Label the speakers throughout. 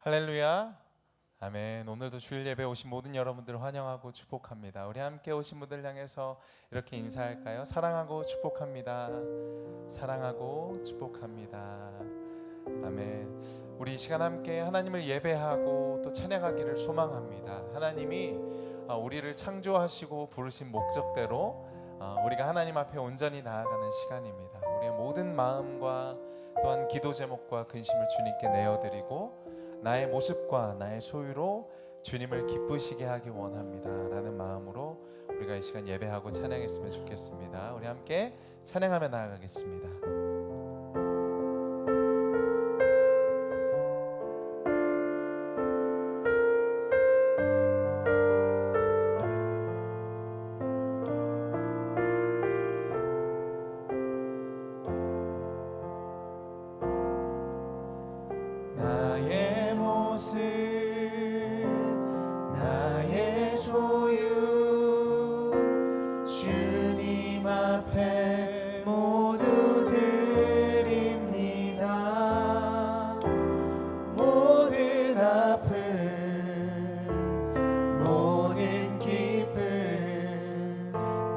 Speaker 1: 할렐루야. 아멘. 오늘도 주일 예배 오신 모든 여러분들을 환영하고 축복합니다. 우리 함께 오신 분들 향해서 이렇게 인사할까요? 사랑하고 축복합니다. 사랑하고 축복합니다. 아멘. 우리 이 시간 함께 하나님을 예배하고 또 찬양하기를 소망합니다. 하나님이 우리를 창조하시고 부르신 목적대로 우리가 하나님 앞에 온전히 나아가는 시간입니다. 우리의 모든 마음과 또한 기도 제목과 근심을 주님께 내어드리고 나의 모습과 나의 소유로 주님을 기쁘시게 하기 원합니다 라는 마음으로 우리가 이 시간 예배하고 찬양했으면 좋겠습니다. 우리 함께 찬양하며 나아가겠습니다. 나의 모습 나의 소유 주님 앞에 모두 드립니다. 모든 아픔 모든 기쁨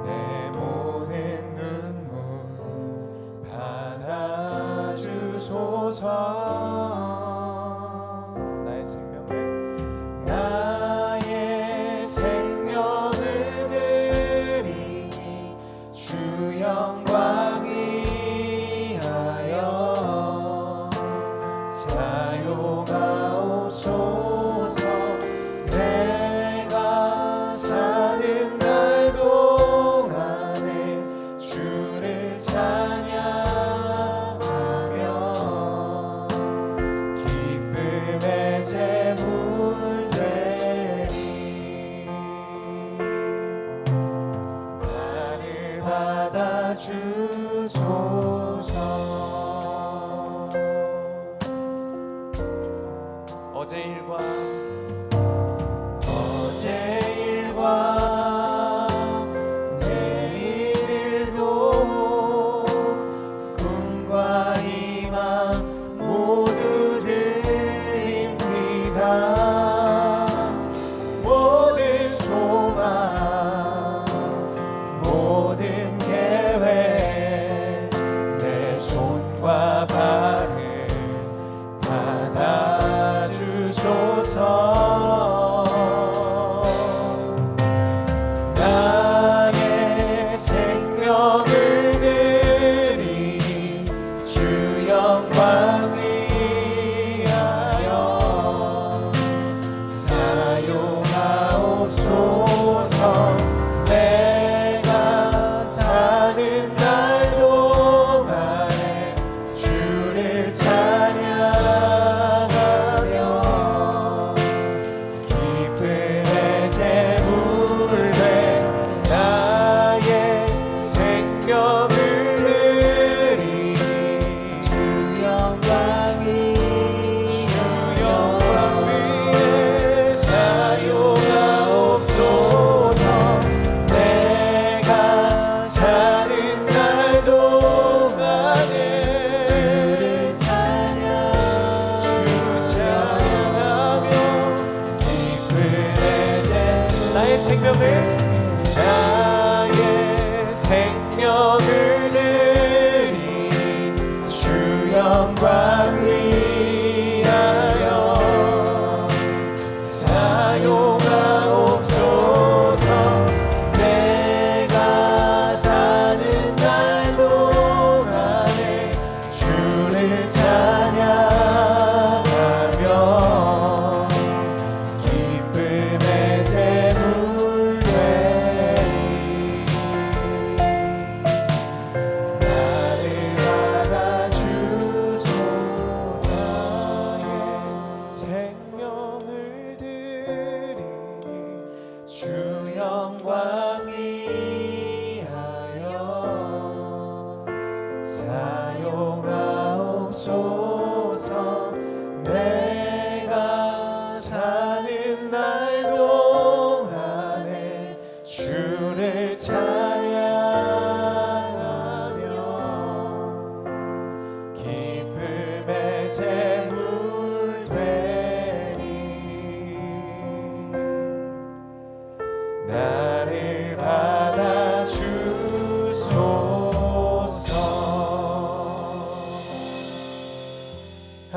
Speaker 1: 내 모든 눈물 받아주소서. 나의 생명을 드리니 주 영광 위하여 사용하옵소서. 내가 사는 날 동안에 주를 찬양하며 기쁨의 제물 되리. 나를 받아주소서. 어제 일과 내일 일도 꿈과 희망 모두 드립니다. 모든 소망 모든 계획 내 손과 발을 받아주소서.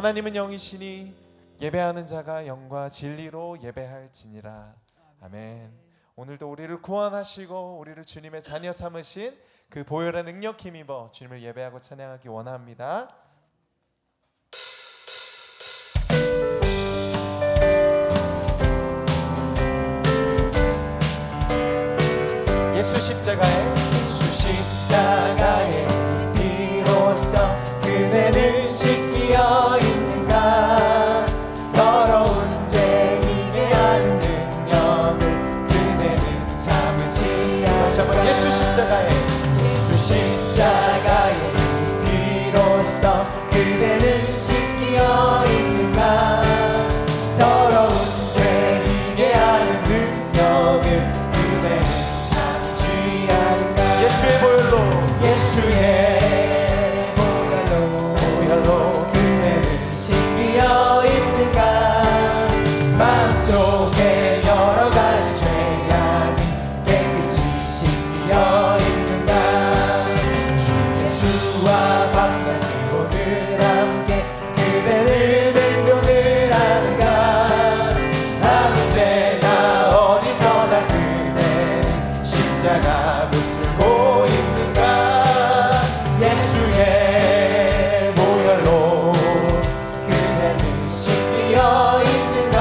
Speaker 1: 하나님은 영이시니 예배하는 자가 영과 진리로 예배할지니라. 아멘. 오늘도 우리를 구원하시고 우리를 주님의 자녀 삼으신 그 보혈의 능력 힘입어 주님을 예배하고 찬양하기 원합니다. 예수 십자가에 비로소 그대는 씻기어 있는가. 더러운 죄인의 하는 능력을 그대는 참으시 않는가. 예수 십자가에 비로소 그대는 씻기어 있는가. 더러운 죄인의 하는 능력을 그대는 예수의 보혈로 그대는 씻기어 있는가. 마음속에 여러 가지 죄악이 깨끗이 씻기어 있는가. 주 예수와 밤낮으로 늘 함께 그대는 행동을 하는가. 아무 때나 어디서나 그대는 십자가 붙들고 있는가. 예수의 보혈로 그대는 씻기어 있는가.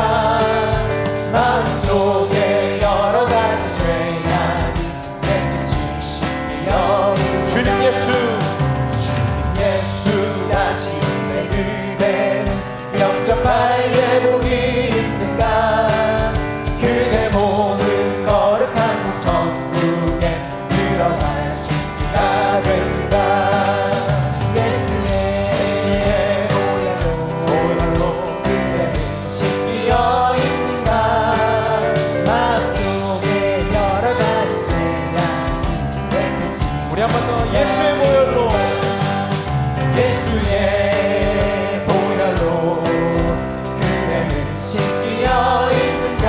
Speaker 1: 마음속에 여러 가지 죄악이 깨끗이 씻기어 있는가. 주님 예수 다시 내 그대는 영접할 예복이 있는가. 그대 몸은 거룩한 그 성국에 들어갈 준비가 된다. 예수의 보혈로 그대는 씻기어 있는가. 마음속에 여러 가지 죄악이 깨끗이. 우리 한 번 더 예수의 보혈로 그대는 씻기어 있는가.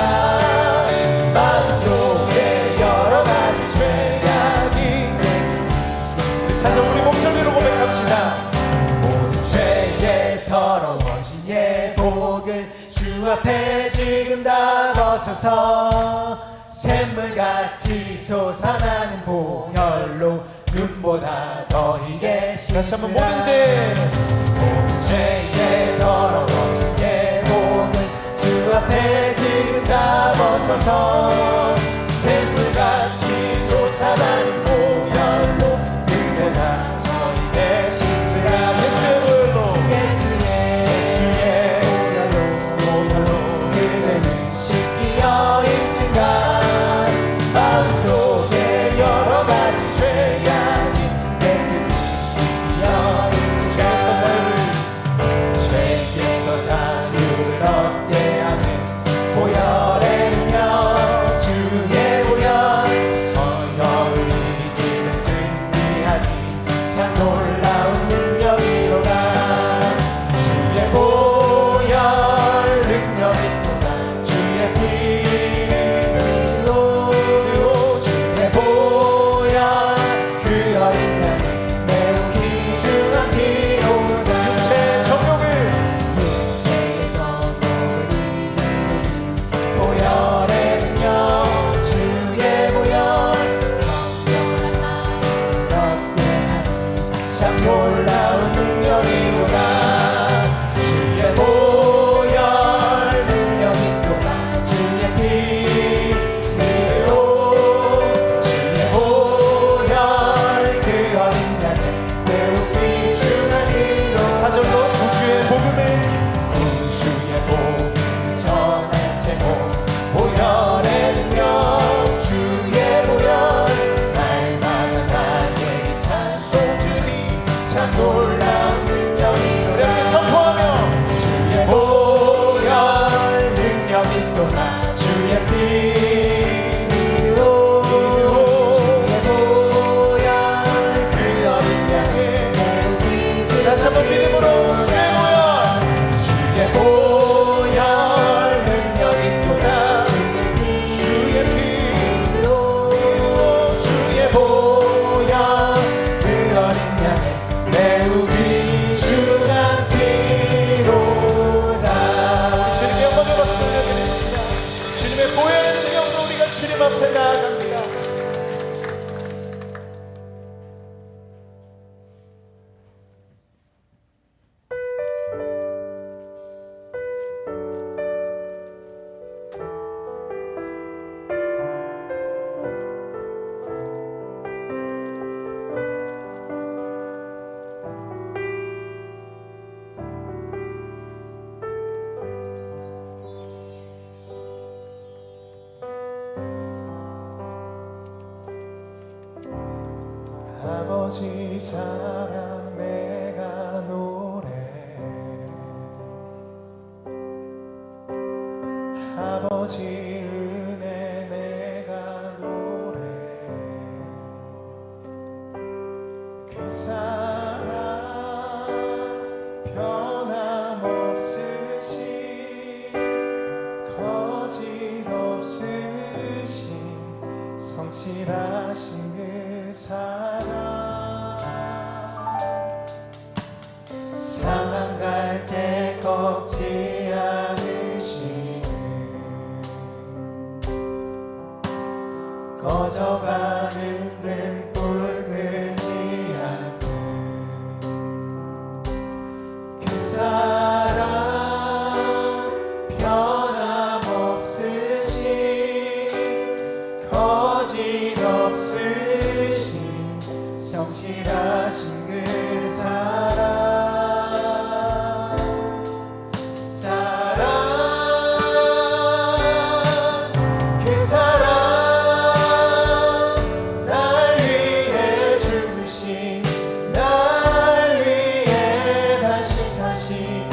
Speaker 1: 마음속에 여러 가지 죄악이 깨끗이. 사실 우리 목소리로 고백합시다. 모든 죄에 더러워진 예복을 주 앞에 지금 다 벗어서 샘물같이 솟아나는 보혈로 눈보다 더 희게 씻으라. 다시 한번 모든 죄에 더러워진 예복을 주 앞에 지금 다 벗어서 샘물같이 솟아나는 보혈로 그대가 저희게 씻으라. 예수의 보혈로 그대는 씻기어 있는가. 마음속에 여러 가지 죄악이 깨끗이 씻기어 있는가. 죄에서 자유를 얻게 하는 보혈의 능력. 주의 보혈 성령을 이기는 승리하니 참 놀라운 능력이로다. 주의 보혈 능력이 있구나. 주의 피로 주의 보혈 그 어린 양이 매우 귀중한 피로다. 육체의 정욕을 이기는 보혈의 능력. 주의 보혈 성령을 얻게 하니 참 놀라운 능력이로다. 주의 보혈 능력이 또다. 주의 피로 주의 보혈 그 어린 양을 매우 귀중한 피로. 사절로 구주의 복음을 전할 세고 보혈의 능력. 주의 보혈 날마다 나에게 찬송 주니 참 놀라운 능력. 아버지 사랑 내가 노래해 아버지 은혜 내가 노래해 그 사랑 변함없으신 거짓 없으신 성실하신 그 사랑 상한 갈 때 꺾지 않으시는 꺼져가는 등불 끄지 않는 그 사랑 변함없으신 거짓 없으신 성실하신 그 사랑 그 사랑 날 위해 죽으신 날 위해 다시 사신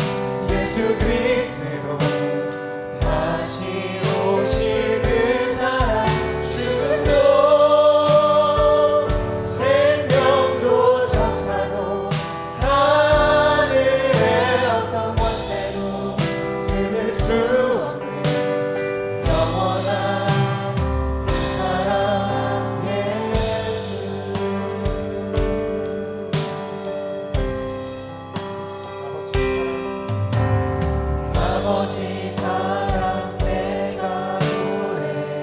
Speaker 1: 예수 그리스도 다시 오실 그 사랑 죽음도 생명도 천사도 하늘의 어떤 권세도 끊을 수 없는 영원한 그 사랑 예수 아버지 사랑 내가 노래해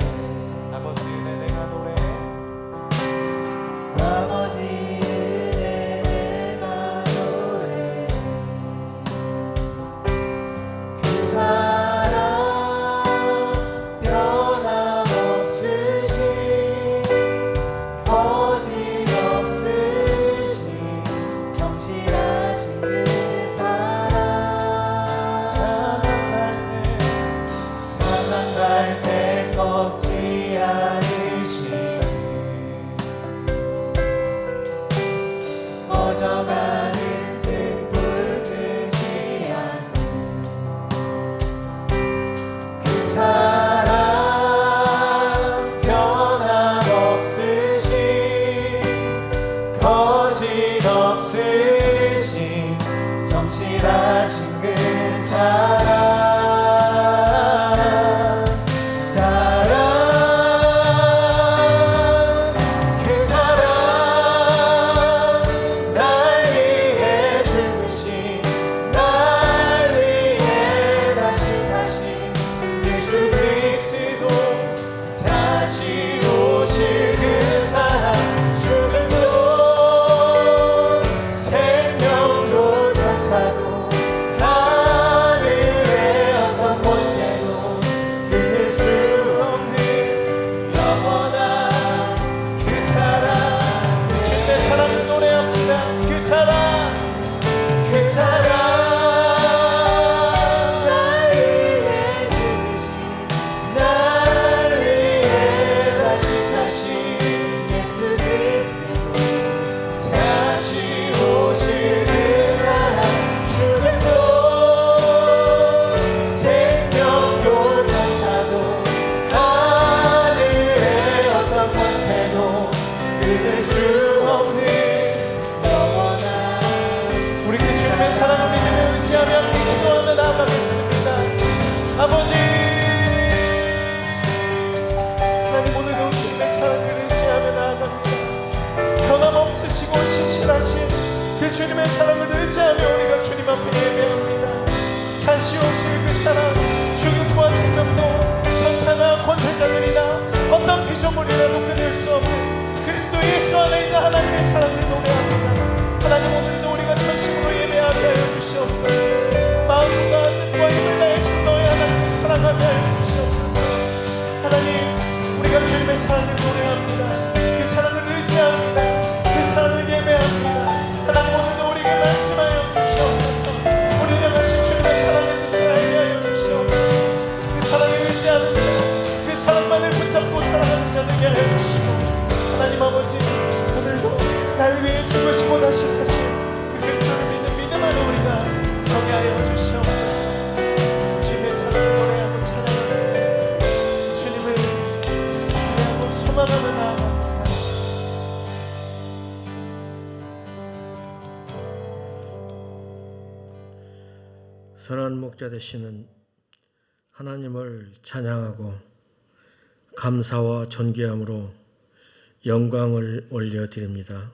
Speaker 1: 아버지 은혜 내가 노래해 아버지 은혜 내가 노래해 그 사랑 변함없으신 거짓 없으신 성실하신 그 사랑 사랑할 때 꺾지 않으시는 꺼져가는 등불 끄지 않는 그 사랑 변함없으신 거짓 없으신 성실하신 그 사랑 그 사랑 날 위해 죽으신 날 위해 다시 사신 예수 그리스도 다시 오실 그 사랑 죽음도 생명도 천사도 하늘의 어떤 권세도 끊을 수 없는 영원한 그 사랑 우리 주님의 사랑을 노래합시다 그 사랑 그 사랑 날 위해 죽으신 날 위해 다시 사신 예수 그리스도 다시 오실 그 사랑 죽음도 생명도 천사도 하늘의 어떤 권세도 끊을 수 없는 영원한 우리 그 주님의 사랑을 믿으며 의지하며 함께 기도하며 나아가겠습니다 아버지 하나님 오늘도 주님의 사랑을 의지하며 나아갑니다 변함없으시고 신실하신 그 주님의 사랑을 의지하며 우리가 주님 앞에 예배합니다 다시 오실 그 사랑 죽음과 생명도 천사나 권세자들이나 어떤 피조물이라도 끊을 수 없는 그리스도 예수 안에 있는 하나님의 사랑을 노래합니다 하나님 오늘도 우리가 전심으로 예배하게 하여 주시옵소서 마음과 뜻과 힘을 다해 주 너의 하나님을 사랑하게 하여 주시옵소서 하나님 우리가 주님의 사랑을 노래합니다 그 사랑을 의지합니다 그 사랑을 예배합니다 하나님 오늘도 우리에게 말씀하여 주시옵소서 우리 향하신 주님의 사랑의 뜻을 알게 하여 주시옵소서 그 사랑을 의지하는 자그 사랑만을 붙잡고 살아가는 자들에게 하여 주시고 하나님 아버지 오늘도 날 위해 죽으시고 다시 사신 그 그리스도를 믿는 믿음 안에 우리가 서게 하여 주시옵소서. 주님의 사랑을 노래하고 찬양합니다. 주님을 기대하고 소망하며 나아갑니다.
Speaker 2: 선한 목자 되시는 하나님을 찬양하고 감사와 존귀함으로 영광을 올려드립니다.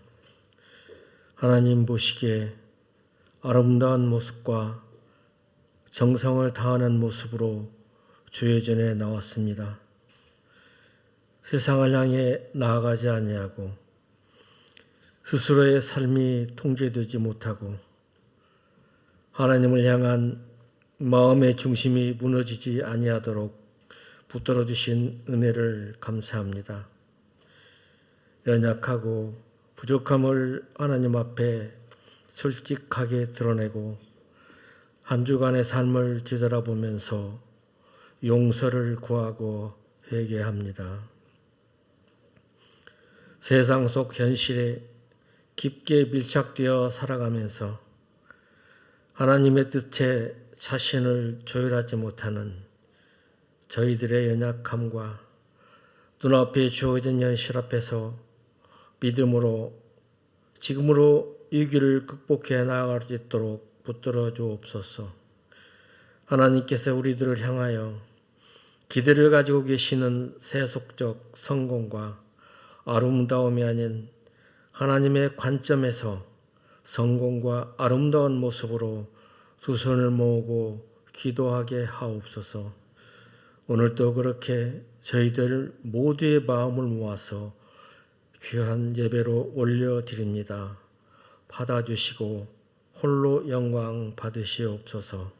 Speaker 2: 하나님 보시기에 아름다운 모습과 정성을 다하는 모습으로 주의 전에 나왔습니다. 세상을 향해 나아가지 아니하고 스스로의 삶이 통제되지 못하고 하나님을 향한 마음의 중심이 무너지지 아니하도록 붙들어 주신 은혜를 감사합니다. 연약하고 부족함을 하나님 앞에 솔직하게 드러내고 한 주간의 삶을 뒤돌아보면서 용서를 구하고 회개합니다. 세상 속 현실에 깊게 밀착되어 살아가면서 하나님의 뜻에 자신을 조율하지 못하는 저희들의 연약함과 눈앞에 주어진 현실 앞에서 믿음으로 지금으로 이 길을 극복해 나아갈 수 있도록 붙들어 주옵소서. 하나님께서 우리들을 향하여 기대를 가지고 계시는 세속적 성공과 아름다움이 아닌 하나님의 관점에서 성공과 아름다운 모습으로 두 손을 모으고 기도하게 하옵소서. 오늘도 그렇게 저희들 모두의 마음을 모아서 귀한 예배로 올려드립니다. 받아주시고 홀로 영광 받으시옵소서.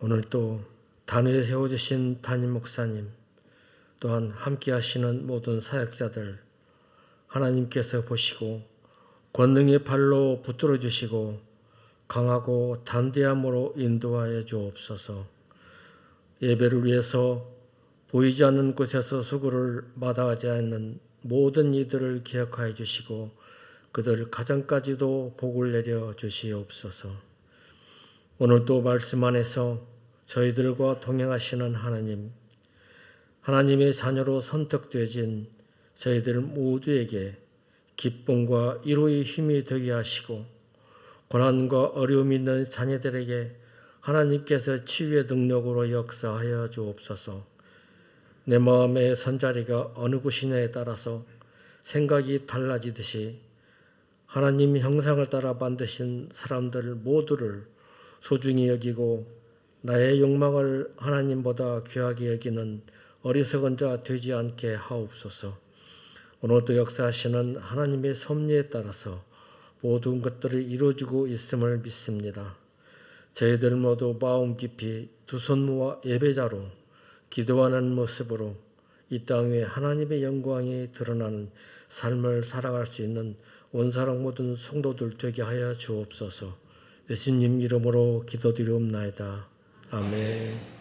Speaker 2: 오늘도 단위에 세워주신 담임 목사님, 또한 함께 하시는 모든 사역자들 하나님께서 보시고 권능의 발로 붙들어 주시고 강하고 담대함으로 인도하여 주옵소서. 예배를 위해서 보이지 않는 곳에서 수고를 마다하지 않는 모든 이들을 기억하여 주시고 그들 가정까지도 복을 내려 주시옵소서. 오늘도 말씀 안에서 저희들과 동행하시는 하나님, 하나님의 자녀로 선택되어진 저희들 모두에게 기쁨과 위로의 힘이 되게 하시고 고난과 어려움이 있는 자녀들에게 하나님께서 치유의 능력으로 역사하여 주옵소서. 내 마음의 선자리가 어느 곳이냐에 따라서 생각이 달라지듯이 하나님 형상을 따라 만드신 사람들 모두를 소중히 여기고 나의 욕망을 하나님보다 귀하게 여기는 어리석은 자 되지 않게 하옵소서. 오늘도 역사하시는 하나님의 섭리에 따라서 모든 것들을 이루어주고 있음을 믿습니다. 저희들 모두 마음 깊이 두 손 모아 예배자로 기도하는 모습으로 이 땅에 하나님의 영광이 드러나는 삶을 살아갈 수 있는 온사랑 모든 성도들 되게 하여 주옵소서. 예수님 이름으로 기도드리옵나이다. 아멘.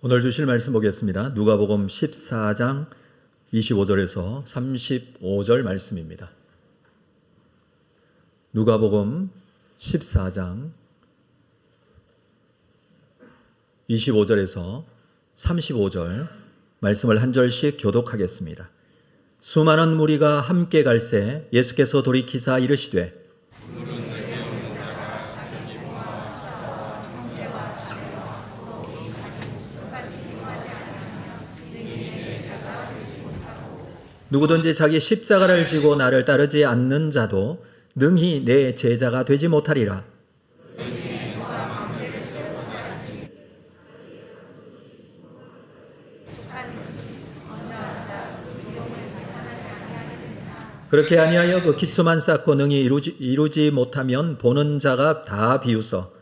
Speaker 3: 오늘 주실 말씀 보겠습니다. 누가복음 14장 25절에서 35절 말씀입니다. 누가복음 14장 25절에서 35절 말씀을 한 절씩 교독하겠습니다. 수많은 무리가 함께 갈새 예수께서 돌이키사 이르시되 누구든지 자기 십자가를 지고 나를 따르지 않는 자도 능히 내 제자가 되지 못하리라. 그렇게 아니하여 그 기초만 쌓고 능히 이루지 못하면 보는 자가 다 비웃어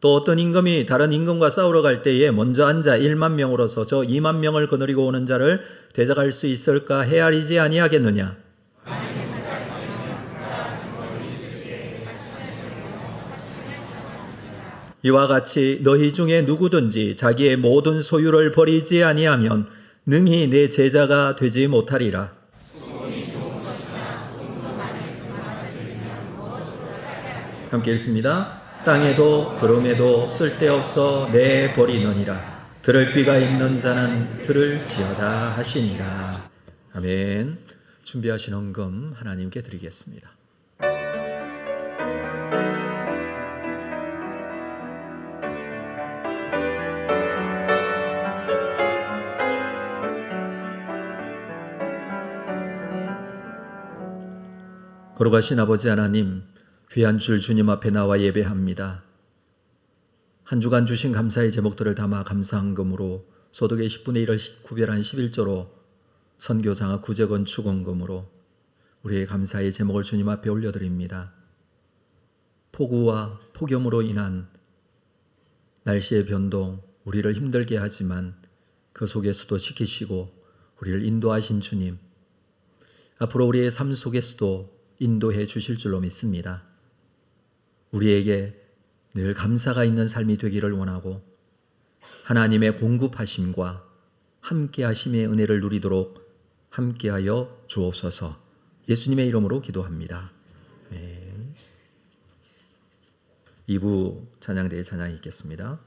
Speaker 3: 또 어떤 임금이 다른 임금과 싸우러 갈 때에 먼저 앉아 1만 명으로서 저 2만 명을 거느리고 오는 자를 대적할 수 있을까 헤아리지 아니하겠느냐. 이와 같이 너희 중에 누구든지 자기의 모든 소유를 버리지 아니하면 능히 내 제자가 되지 못하리라. 함께 읽습니다. 땅에도 구름에도 쓸데없어 내 버리느니라. 들을 귀가 있는 자는 들을지어다 하시니라. 아멘. 준비하신 헌금 하나님께 드리겠습니다. 거룩하신 아버지 하나님, 귀한 줄 주님 앞에 나와 예배합니다. 한 주간 주신 감사의 제목들을 담아 감사헌금으로 소득의 10분의 1을 구별한 11조로 선교장학 구제건축원금으로 우리의 감사의 제목을 주님 앞에 올려드립니다. 폭우와 폭염으로 인한 날씨의 변동, 우리를 힘들게 하지만 그 속에서도 지키시고 우리를 인도하신 주님, 앞으로 우리의 삶 속에서도 인도해 주실 줄로 믿습니다. 우리에게 늘 감사가 있는 삶이 되기를 원하고 하나님의 공급하심과 함께하심의 은혜를 누리도록 함께하여 주옵소서. 예수님의 이름으로 기도합니다. 네. 2부 찬양대의 찬양이 있겠습니다.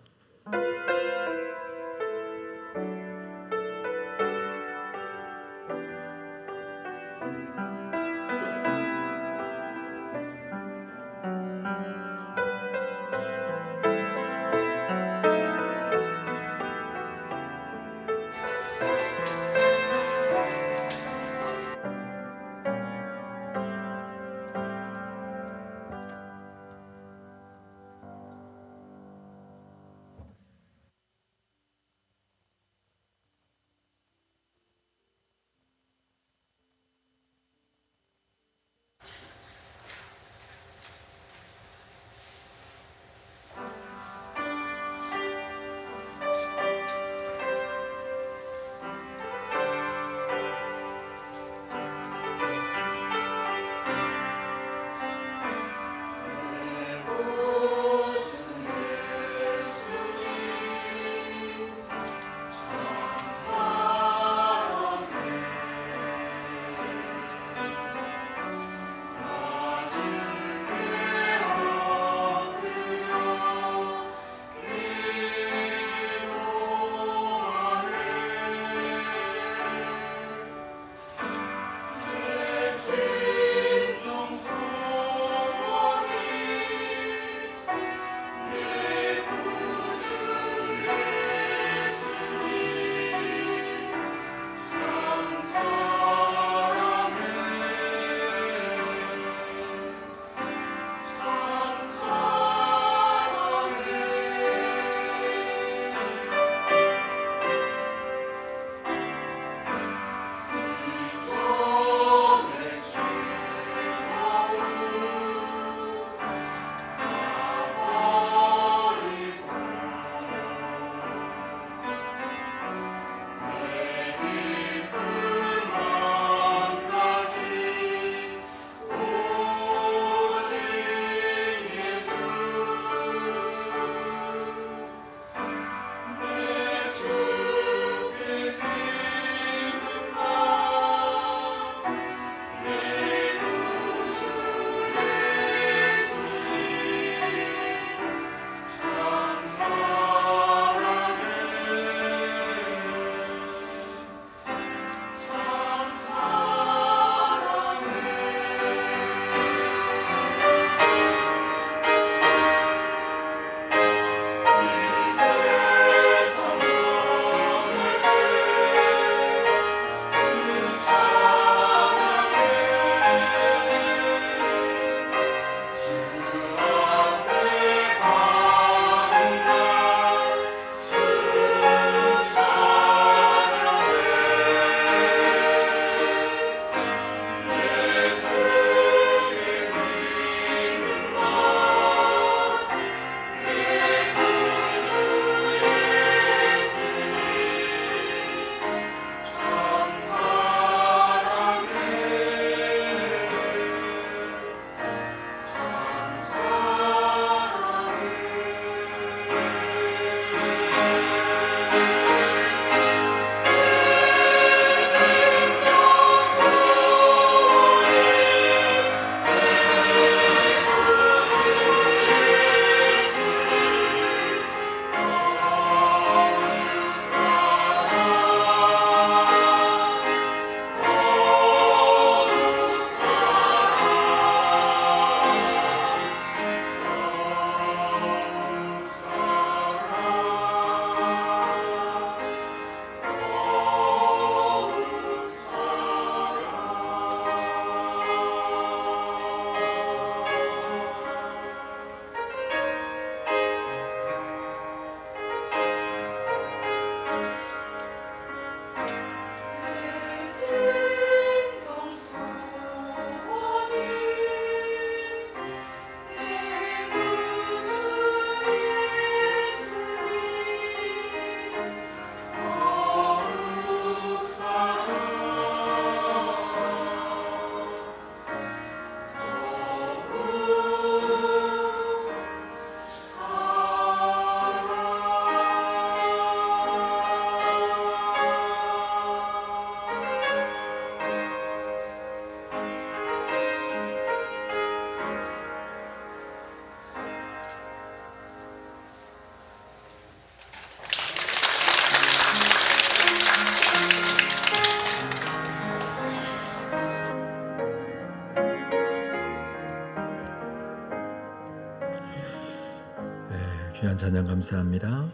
Speaker 3: 귀한 찬양 감사합니다.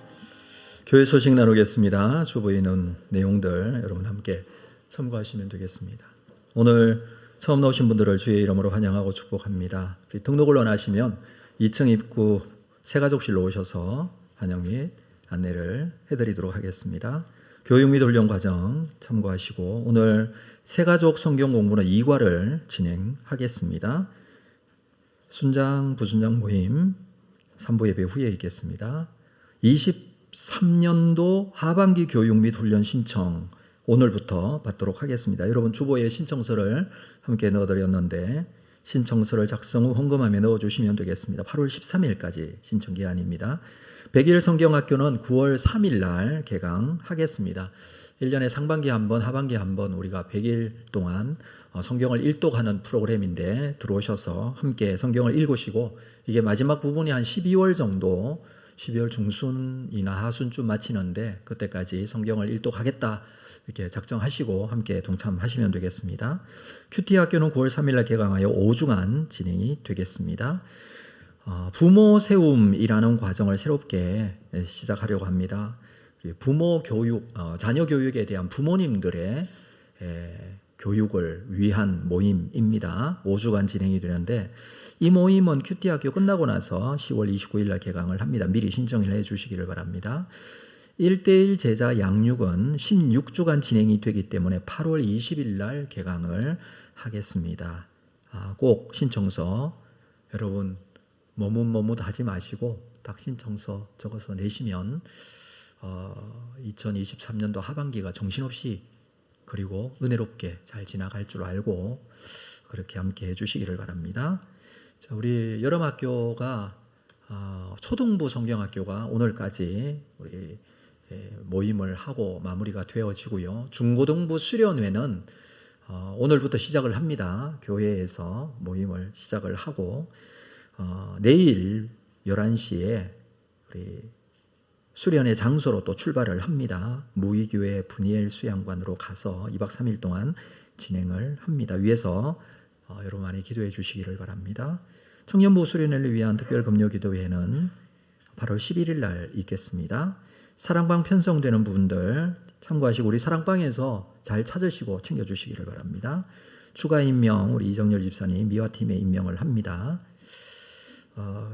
Speaker 3: 교회 소식 나누겠습니다. 주보에 있는 내용들 여러분 함께 참고하시면 되겠습니다. 오늘 처음 나오신 분들을 주의 이름으로 환영하고 축복합니다. 등록을 원하시면 2층 입구 새가족실로 오셔서 환영 및 안내를 해드리도록 하겠습니다. 교육 및 훈련 과정 참고하시고 오늘 새가족 성경 공부는 2과를 진행하겠습니다. 순장, 부순장 모임 3부 예배 후에 있겠습니다. 23년도 하반기 교육 및 훈련 신청 오늘부터 받도록 하겠습니다. 여러분 주보에 신청서를 함께 넣어드렸는데 신청서를 작성 후 헌금함에 넣어주시면 되겠습니다. 8월 13일까지 신청 기한입니다. 100일 성경학교는 9월 3일 날 개강하겠습니다. 1년에 상반기 한 번, 하반기 한 번 우리가 100일 동안 성경을 일독하는 프로그램인데 들어오셔서 함께 성경을 읽으시고 이게 마지막 부분이 한 12월 정도 12월 중순이나 하순쯤 마치는데 그때까지 성경을 일독하겠다 이렇게 작정하시고 함께 동참하시면 되겠습니다. 큐티 학교는 9월 3일 날 개강하여 5주간 진행이 되겠습니다. 부모 세움이라는 과정을 새롭게 시작하려고 합니다. 부모 교육, 자녀 교육에 대한 부모님들의 교육을 위한 모임입니다. 5주간 진행이 되는데 이 모임은 큐티 학교 끝나고 나서 10월 29일 날 개강을 합니다. 미리 신청을 해 주시기를 바랍니다. 1대1 제자 양육은 16주간 진행이 되기 때문에 8월 20일 날 개강을 하겠습니다. 꼭 신청서 여러분 머뭇 하지 마시고 딱 신청서 적어서 내시면 2023년도 하반기가 정신없이 그리고 은혜롭게 잘 지나갈 줄 알고 그렇게 함께 해주시기를 바랍니다. 자, 우리 여름학교가 초등부 성경학교가 오늘까지 우리 모임을 하고 마무리가 되어지고요. 중고등부 수련회는 오늘부터 시작을 합니다. 교회에서 모임을 시작을 하고 내일 11시에 우리 수련회 장소로 또 출발을 합니다. 무의교회 분이엘 수양관으로 가서 2박 3일 동안 진행을 합니다. 위에서 여러분 많이 기도해 주시기를 바랍니다. 청년부 수련회를 위한 특별 금요 기도회는 8월 11일 날 있겠습니다. 사랑방 편성되는 부분들 참고하시고 우리 사랑방에서 잘 찾으시고 챙겨주시기를 바랍니다. 추가 임명 우리 이정열 집사님 미화팀에 임명을 합니다.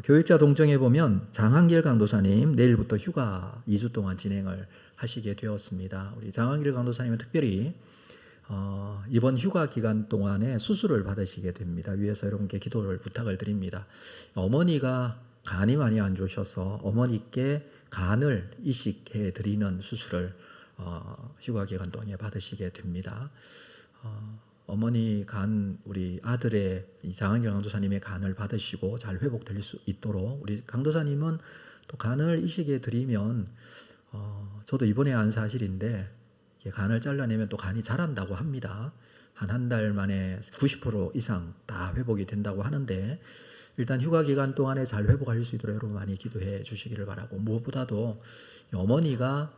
Speaker 3: 교육자 동정에 보면 장한길 강도사님 내일부터 휴가 2주 동안 진행을 하시게 되었습니다. 우리 장한길 강도사님은 특별히 이번 휴가 기간 동안에 수술을 받으시게 됩니다. 위에서 여러분께 기도를 부탁을 드립니다. 어머니가 간이 많이 안 좋으셔서 어머니께 간을 이식해 드리는 수술을 휴가 기간 동안에 받으시게 됩니다. 어머니 간 우리 아들의 장한길 강도사님의 간을 받으시고 잘 회복될 수 있도록 우리 강도사님은 또 간을 이식해 드리면 저도 이번에 한 사실인데 간을 잘라내면 또 간이 자란다고 합니다. 한 달 만에 90% 이상 다 회복이 된다고 하는데 일단 휴가 기간 동안에 잘 회복할 수 있도록 여러분 많이 기도해 주시기를 바라고 무엇보다도 어머니가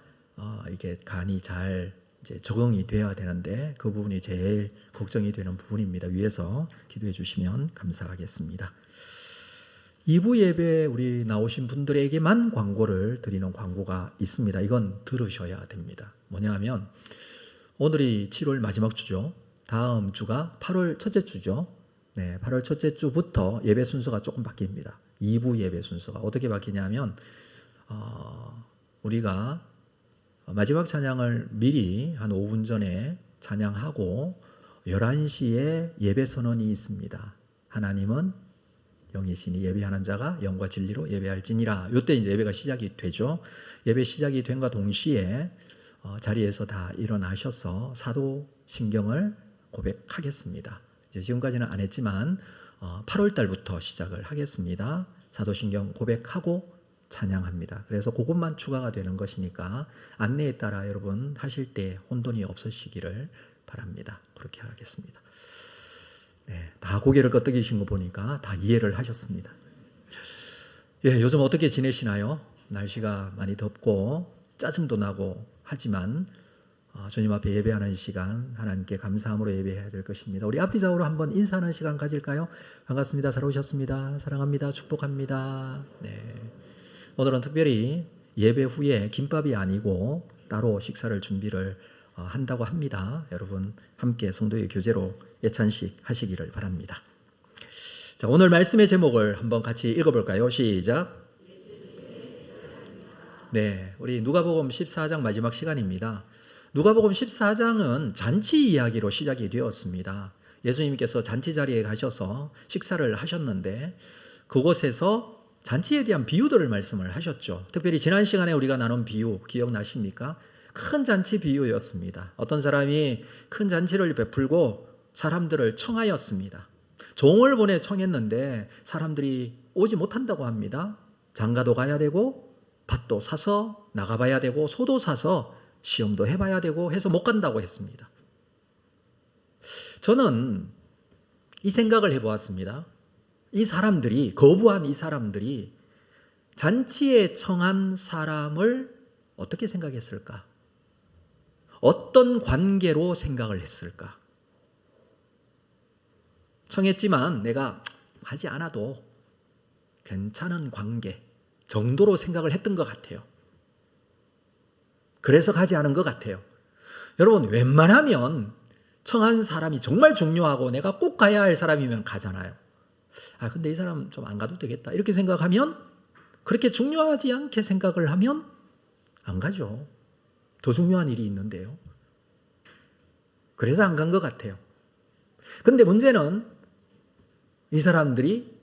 Speaker 3: 이게 간이 잘 이제 적응이 돼야 되는데 그 부분이 제일 걱정이 되는 부분입니다. 위에서 기도해 주시면 감사하겠습니다. 2부 예배 우리 나오신 분들에게만 광고를 드리는 광고가 있습니다. 이건 들으셔야 됩니다. 뭐냐 하면 오늘이 7월 마지막 주죠. 다음 주가 8월 첫째 주죠. 네, 8월 첫째 주부터 예배 순서가 조금 바뀝니다. 2부 예배 순서가 어떻게 바뀌냐면 우리가 마지막 찬양을 미리 한 5분 전에 찬양하고 11시에 예배 선언이 있습니다. 하나님은 영이시니 예배하는 자가 영과 진리로 예배할지니라. 이때 이제 예배가 시작이 되죠. 예배 시작이 된과 동시에 자리에서 다 일어나셔서 사도신경을 고백하겠습니다. 이제 지금까지는 안 했지만 8월 달부터 시작을 하겠습니다. 사도신경 고백하고 찬양합니다. 그래서 그것만 추가가 되는 것이니까 안내에 따라 여러분 하실 때 혼돈이 없으시기를 바랍니다. 그렇게 하겠습니다. 네, 다 고개를 끄덕이신 거 보니까 다 이해를 하셨습니다. 예, 요즘 어떻게 지내시나요? 날씨가 많이 덥고 짜증도 나고 하지만 주님 앞에 예배하는 시간 하나님께 감사함으로 예배해야 될 것입니다. 우리 앞뒤좌우로 한번 인사하는 시간 가질까요? 반갑습니다. 잘 오셨습니다. 사랑합니다. 축복합니다. 네. 오늘은 특별히 예배 후에 김밥이 아니고 따로 식사를 준비를 한다고 합니다. 여러분 함께 성도의 교제로 예찬식 하시기를 바랍니다. 자, 오늘 말씀의 제목을 한번 같이 읽어볼까요? 시작. 네, 우리 누가복음 14장 마지막 시간입니다. 누가복음 14장은 잔치 이야기로 시작이 되었습니다. 예수님께서 잔치 자리에 가셔서 식사를 하셨는데 그곳에서 잔치에 대한 비유들을 말씀을 하셨죠. 특별히 지난 시간에 우리가 나눈 비유 기억나십니까? 큰 잔치 비유였습니다. 어떤 사람이 큰 잔치를 베풀고 사람들을 청하였습니다. 종을 보내 청했는데 사람들이 오지 못한다고 합니다. 장가도 가야 되고 밭도 사서 나가봐야 되고 소도 사서 시험도 해봐야 되고 해서 못 간다고 했습니다. 저는 이 생각을 해보았습니다. 거부한 이 사람들이 잔치에 청한 사람을 어떻게 생각했을까? 어떤 관계로 생각을 했을까? 청했지만 내가 하지 않아도 괜찮은 관계 정도로 생각을 했던 것 같아요. 그래서 가지 않은 것 같아요. 여러분, 웬만하면 청한 사람이 정말 중요하고 내가 꼭 가야 할 사람이면 가잖아요. 근데 이 사람 좀 안 가도 되겠다. 이렇게 생각하면, 그렇게 중요하지 않게 생각을 하면 안 가죠. 더 중요한 일이 있는데요. 그래서 안 간 것 같아요. 근데 문제는 이 사람들이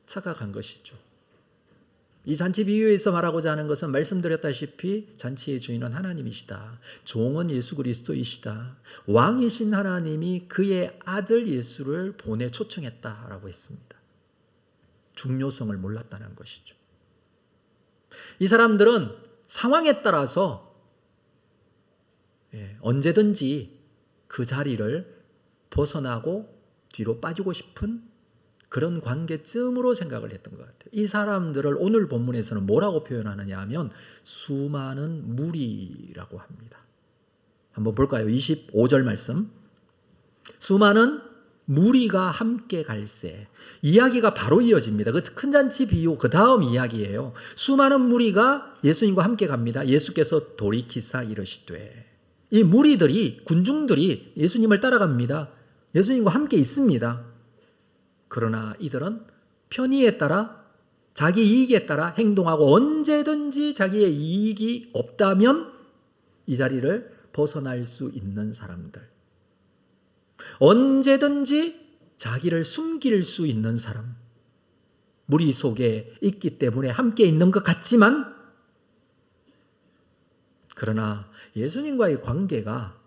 Speaker 3: 착각한 것이죠. 이 잔치 비유에서 말하고자 하는 것은 말씀드렸다시피 잔치의 주인은 하나님이시다. 종은 예수 그리스도이시다. 왕이신 하나님이 그의 아들 예수를 보내 초청했다라고 했습니다. 중요성을 몰랐다는 것이죠. 이 사람들은 상황에 따라서 언제든지 그 자리를 벗어나고 뒤로 빠지고 싶은 그런 관계쯤으로 생각을 했던 것 같아요. 이 사람들을 오늘 본문에서는 뭐라고 표현하느냐 하면 수많은 무리라고 합니다. 한번 볼까요? 25절 말씀. 수많은 무리가 함께 갈새. 이야기가 바로 이어집니다. 그 큰 잔치 비유 그 다음 이야기예요. 수많은 무리가 예수님과 함께 갑니다. 예수께서 돌이키사 이르시되. 이 무리들이, 군중들이 예수님을 따라갑니다. 예수님과 함께 있습니다. 그러나 이들은 편의에 따라 자기 이익에 따라 행동하고 언제든지 자기의 이익이 없다면 이 자리를 벗어날 수 있는 사람들. 언제든지 자기를 숨길 수 있는 사람. 무리 속에 있기 때문에 함께 있는 것 같지만 그러나 예수님과의 관계가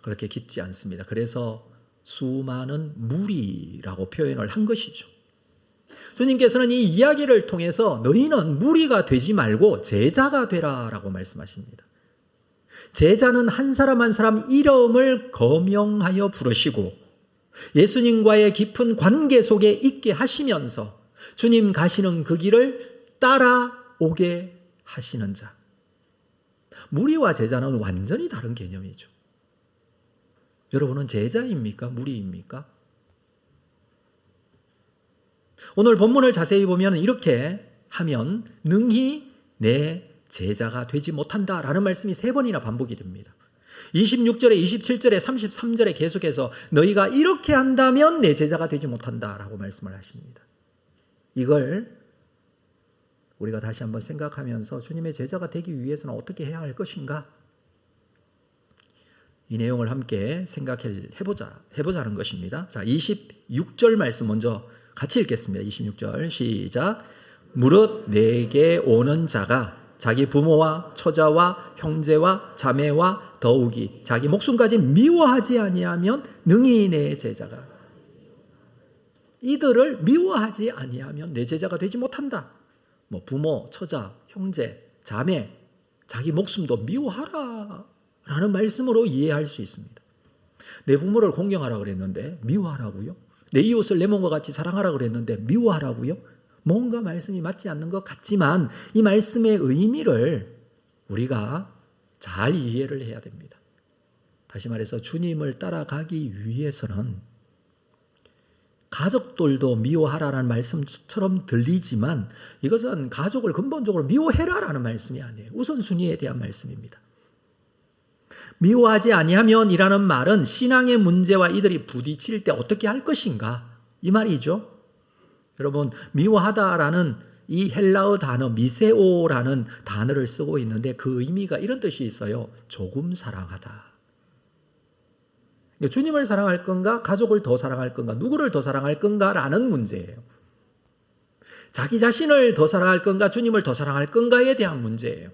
Speaker 3: 그렇게 깊지 않습니다. 그래서 수많은 무리라고 표현을 한 것이죠. 주님께서는 이 이야기를 통해서 너희는 무리가 되지 말고 제자가 되라라고 말씀하십니다. 제자는 한 사람 한 사람 이름을 거명하여 부르시고 예수님과의 깊은 관계 속에 있게 하시면서 주님 가시는 그 길을 따라오게 하시는 자. 무리와 제자는 완전히 다른 개념이죠. 여러분은 제자입니까? 무리입니까? 오늘 본문을 자세히 보면 이렇게 하면 능히 내 제자가 되지 못한다라는 말씀이 3번이나 반복이 됩니다. 26절에 27절에 33절에 계속해서 너희가 이렇게 한다면 내 제자가 되지 못한다라고 말씀을 하십니다. 이걸 우리가 다시 한번 생각하면서 주님의 제자가 되기 위해서는 어떻게 해야 할 것인가? 이 내용을 함께 해보자는 것입니다. 자, 26절 말씀 먼저 같이 읽겠습니다. 26절 시작. 무릇 내게 오는 자가 자기 부모와 처자와 형제와 자매와 더욱이 자기 목숨까지 미워하지 아니하면 능히 내 제자가. 이들을 미워하지 아니하면 내 제자가 되지 못한다. 부모, 처자, 형제, 자매, 자기 목숨도 미워하라 라는 말씀으로 이해할 수 있습니다. 내 부모를 공경하라 그랬는데 미워하라고요? 내 이웃을 내 몸과 같이 사랑하라 그랬는데 미워하라고요? 뭔가 말씀이 맞지 않는 것 같지만 이 말씀의 의미를 우리가 잘 이해를 해야 됩니다. 다시 말해서 주님을 따라가기 위해서는 가족들도 미워하라라는 말씀처럼 들리지만 이것은 가족을 근본적으로 미워해라라는 말씀이 아니에요. 우선순위에 대한 말씀입니다. 미워하지 아니하면이라는 말은 신앙의 문제와 이들이 부딪힐 때 어떻게 할 것인가 이 말이죠. 여러분, 미워하다라는 이 헬라어 단어 미세오라는 단어를 쓰고 있는데 그 의미가 이런 뜻이 있어요. 조금 사랑하다. 주님을 사랑할 건가, 가족을 더 사랑할 건가, 누구를 더 사랑할 건가라는 문제예요. 자기 자신을 더 사랑할 건가, 주님을 더 사랑할 건가에 대한 문제예요.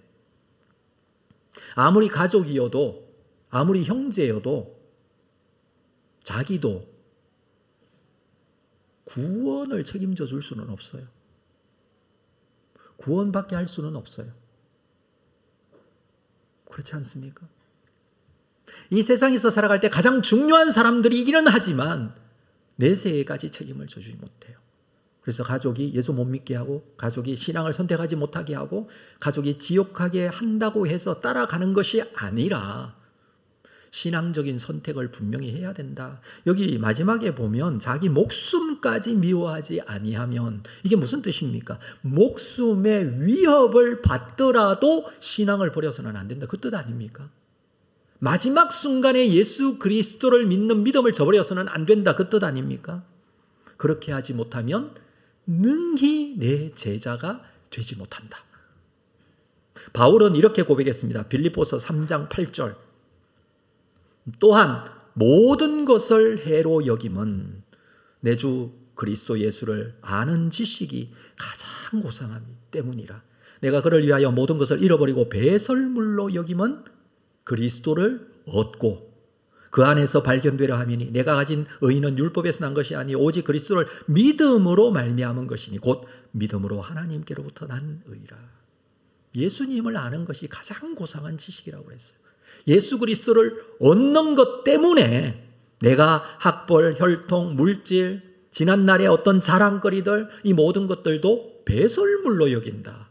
Speaker 3: 아무리 가족이어도, 아무리 형제여도, 자기도 구원을 책임져 줄 수는 없어요. 구원받게 할 수는 없어요. 그렇지 않습니까? 이 세상에서 살아갈 때 가장 중요한 사람들이기는 하지만 내세에까지 책임을 져주지 못해요. 그래서 가족이 예수 못 믿게 하고, 가족이 신앙을 선택하지 못하게 하고, 가족이 지옥 가게 한다고 해서 따라가는 것이 아니라 신앙적인 선택을 분명히 해야 된다. 여기 마지막에 보면 자기 목숨까지 미워하지 아니하면 이게 무슨 뜻입니까? 목숨의 위협을 받더라도 신앙을 버려서는 안 된다. 그 뜻 아닙니까? 마지막 순간에 예수 그리스도를 믿는 믿음을 저버려서는 안 된다. 그 뜻 아닙니까? 그렇게 하지 못하면 능히 내 제자가 되지 못한다. 바울은 이렇게 고백했습니다. 빌립보서 3장 8절. 또한 모든 것을 해로 여김은 내 주 그리스도 예수를 아는 지식이 가장 고상함이 때문이라. 내가 그를 위하여 모든 것을 잃어버리고 배설물로 여김은 그리스도를 얻고 그 안에서 발견되려 함이니 내가 가진 의는 율법에서 난 것이 아니 오직 그리스도를 믿음으로 말미암은 것이니 곧 믿음으로 하나님께로부터 난 의라. 예수님을 아는 것이 가장 고상한 지식이라고 했어요. 예수 그리스도를 얻는 것 때문에 내가 학벌, 혈통, 물질, 지난날의 어떤 자랑거리들 이 모든 것들도 배설물로 여긴다.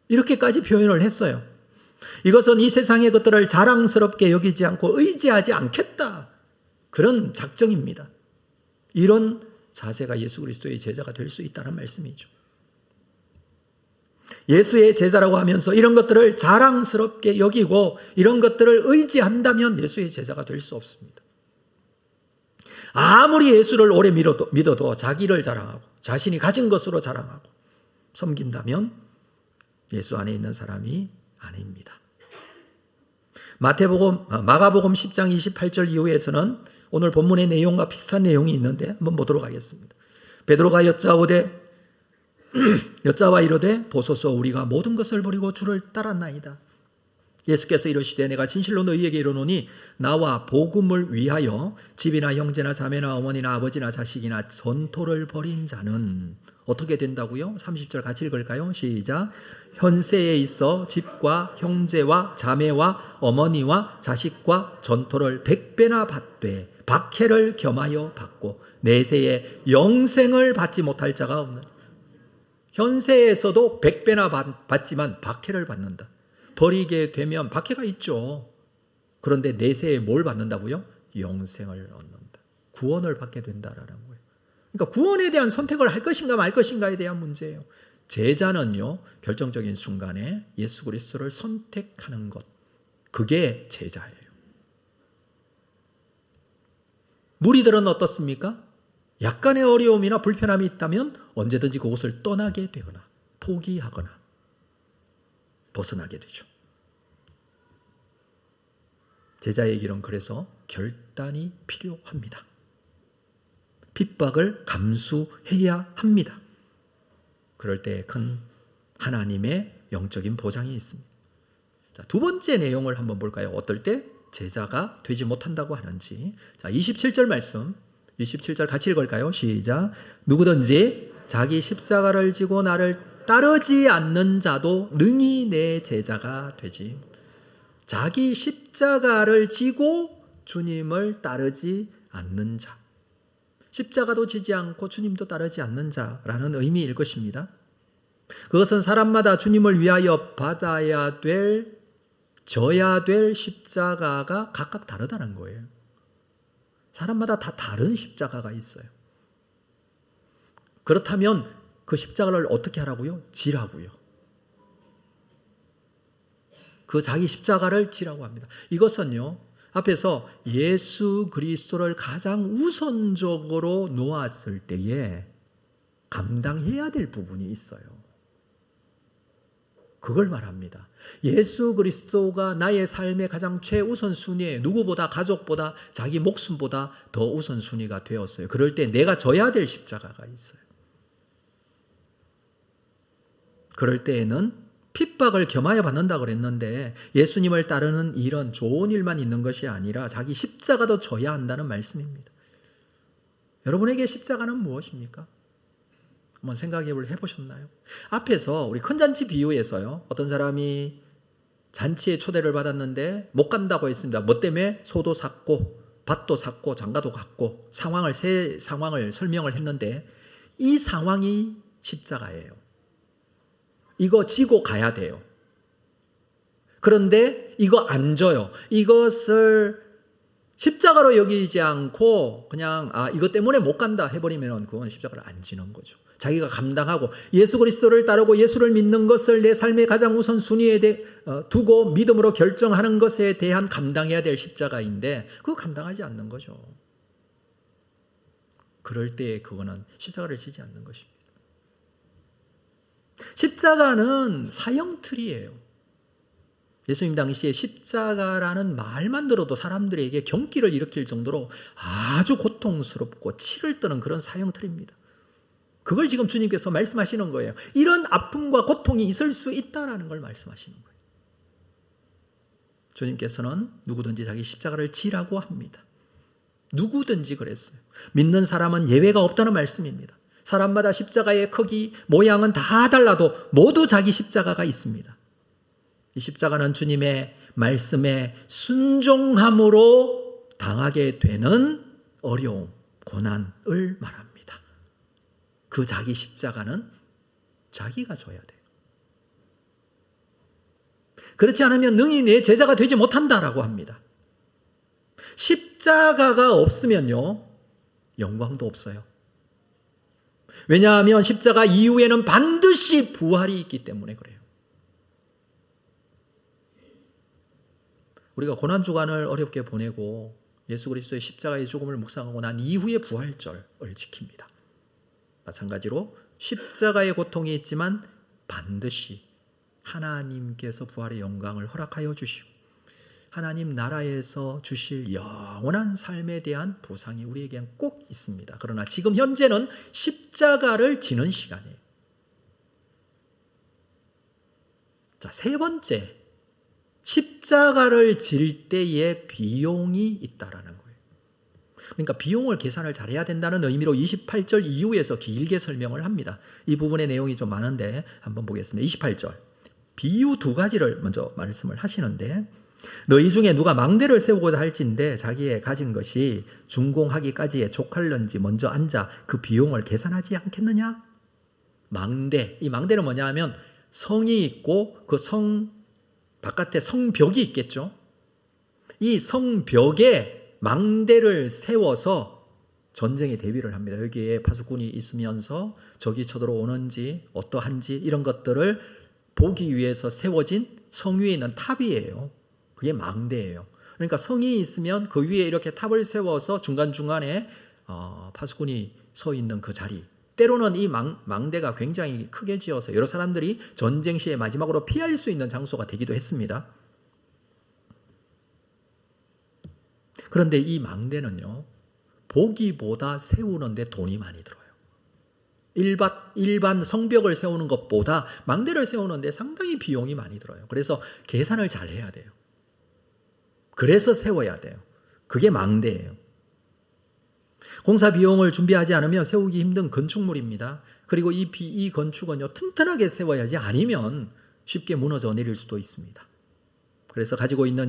Speaker 3: 이렇게까지 표현을 했어요. 이것은 이 세상의 것들을 자랑스럽게 여기지 않고 의지하지 않겠다. 그런 작정입니다. 이런 자세가 예수 그리스도의 제자가 될 수 있다는 말씀이죠. 예수의 제자라고 하면서 이런 것들을 자랑스럽게 여기고 이런 것들을 의지한다면 예수의 제자가 될 수 없습니다. 아무리 예수를 오래 믿어도 자기를 자랑하고 자신이 가진 것으로 자랑하고 섬긴다면 예수 안에 있는 사람이 아닙니다. 마가복음 10장 28절 이후에서는 오늘 본문의 내용과 비슷한 내용이 있는데 한번 보도록 하겠습니다. 베드로가 여짜와 이르되 보소서 우리가 모든 것을 버리고 주를 따랐나이다. 예수께서 이르시되 내가 진실로 너희에게 이르노니 나와 복음을 위하여 집이나 형제나 자매나 어머니나 아버지나 자식이나 전토를 벌인 자는 어떻게 된다고요? 30절 같이 읽을까요? 시작. 현세에 있어 집과 형제와 자매와 어머니와 자식과 전토를 100배나 받되 박해를 겸하여 받고 내세에 영생을 받지 못할 자가 없는. 현세에서도 100배나 받지만 박해를 받는다. 버리게 되면 박해가 있죠. 그런데 내세에 뭘 받는다고요? 영생을 얻는다. 구원을 받게 된다라는 거예요. 그러니까 구원에 대한 선택을 할 것인가 말 것인가에 대한 문제예요. 제자는요, 결정적인 순간에 예수 그리스도를 선택하는 것. 그게 제자예요. 무리들은 어떻습니까? 약간의 어려움이나 불편함이 있다면 언제든지 그곳을 떠나게 되거나 포기하거나 벗어나게 되죠. 제자의 길은 그래서 결단이 필요합니다. 핍박을 감수해야 합니다. 그럴 때 큰 하나님의 영적인 보장이 있습니다. 자, 두 번째 내용을 한번 볼까요? 어떨 때 제자가 되지 못한다고 하는지. 자, 27절 말씀. 27절 같이 읽을까요? 시작. 누구든지 자기 십자가를 지고 나를 따르지 않는 자도 능히 내 제자가 되지. 자기 십자가를 지고 주님을 따르지 않는 자. 십자가도 지지 않고 주님도 따르지 않는 자라는 의미일 것입니다. 그것은 사람마다 주님을 위하여 받아야 될, 져야 될 십자가가 각각 다르다는 거예요. 사람마다 다 다른 십자가가 있어요. 그렇다면 그 십자가를 어떻게 하라고요? 지라고요. 그 자기 십자가를 지라고 합니다. 이것은요, 앞에서 예수 그리스도를 가장 우선적으로 놓았을 때에 감당해야 될 부분이 있어요. 그걸 말합니다. 예수 그리스도가 나의 삶의 가장 최우선순위에 누구보다 가족보다 자기 목숨보다 더 우선순위가 되었어요. 그럴 때 내가 져야 될 십자가가 있어요. 그럴 때에는 핍박을 겸하여 받는다 그랬는데 예수님을 따르는 일은 좋은 일만 있는 것이 아니라 자기 십자가도 져야 한다는 말씀입니다. 여러분에게 십자가는 무엇입니까? 한번 생각해 보셨나요? 앞에서 우리 큰 잔치 비유에서요, 어떤 사람이 잔치에 초대를 받았는데 못 간다고 했습니다. 뭐 때문에? 소도 샀고 밭도 샀고 장가도 갔고 새 상황을 설명을 했는데 이 상황이 십자가예요. 이거 지고 가야 돼요. 그런데 이거 안 져요. 이것을 십자가로 여기지 않고 그냥 이것 때문에 못 간다 해버리면 그건 십자가를 안 지는 거죠. 자기가 감당하고 예수 그리스도를 따르고 예수를 믿는 것을 내 삶의 가장 우선순위에 두고 믿음으로 결정하는 것에 대한 감당해야 될 십자가인데 그거 감당하지 않는 거죠. 그럴 때 그거는 십자가를 지지 않는 것입니다. 십자가는 사형틀이에요. 예수님 당시에 십자가라는 말만 들어도 사람들에게 경기를 일으킬 정도로 아주 고통스럽고 치를 떠는 그런 사형틀입니다. 그걸 지금 주님께서 말씀하시는 거예요. 이런 아픔과 고통이 있을 수 있다는 걸 말씀하시는 거예요. 주님께서는 누구든지 자기 십자가를 지라고 합니다. 누구든지 그랬어요. 믿는 사람은 예외가 없다는 말씀입니다. 사람마다 십자가의 크기, 모양은 다 달라도 모두 자기 십자가가 있습니다. 이 십자가는 주님의 말씀에 순종함으로 당하게 되는 어려움, 고난을 말합니다. 그 자기 십자가는 자기가 져야 돼요. 그렇지 않으면 능히 내 제자가 되지 못한다라고 합니다. 십자가가 없으면요, 영광도 없어요. 왜냐하면 십자가 이후에는 반드시 부활이 있기 때문에 그래요. 우리가 고난주간을 어렵게 보내고 예수 그리스도의 십자가의 죽음을 묵상하고 난 이후에 부활절을 지킵니다. 마찬가지로 십자가의 고통이 있지만 반드시 하나님께서 부활의 영광을 허락하여 주시고 하나님 나라에서 주실 영원한 삶에 대한 보상이 우리에겐 꼭 있습니다. 그러나 지금 현재는 십자가를 지는 시간이에요. 자, 세 번째, 십자가를 질 때의 비용이 있다라는 거예요. 그러니까 비용을 계산을 잘해야 된다는 의미로 28절 이후에서 길게 설명을 합니다. 이 부분의 내용이 좀 많은데 한번 보겠습니다. 28절 비유 두 가지를 먼저 말씀을 하시는데 너희 중에 누가 망대를 세우고자 할진대 자기의 가진 것이 준공하기까지에 족할런지 먼저 앉아 그 비용을 계산하지 않겠느냐? 망대, 이 망대는 뭐냐 하면 성이 있고 그 성 바깥에 성벽이 있겠죠. 이 성벽에 망대를 세워서 전쟁에 대비를 합니다. 여기에 파수꾼이 있으면서 적이 쳐들어오는지 어떠한지 이런 것들을 보기 위해서 세워진 성 위에 있는 탑이에요. 그게 망대예요. 그러니까 성이 있으면 그 위에 이렇게 탑을 세워서 중간중간에 파수꾼이 서 있는 그 자리, 때로는 이 망대가 굉장히 크게 지어서 여러 사람들이 전쟁 시에 마지막으로 피할 수 있는 장소가 되기도 했습니다. 그런데 이 망대는요, 보기보다 세우는데 돈이 많이 들어요. 일반 성벽을 세우는 것보다 망대를 세우는데 상당히 비용이 많이 들어요. 그래서 계산을 잘 해야 돼요. 그래서 세워야 돼요. 그게 망대예요. 공사 비용을 준비하지 않으면 세우기 힘든 건축물입니다. 그리고 이 건축은요, 튼튼하게 세워야지 아니면 쉽게 무너져 내릴 수도 있습니다. 그래서 가지고 있는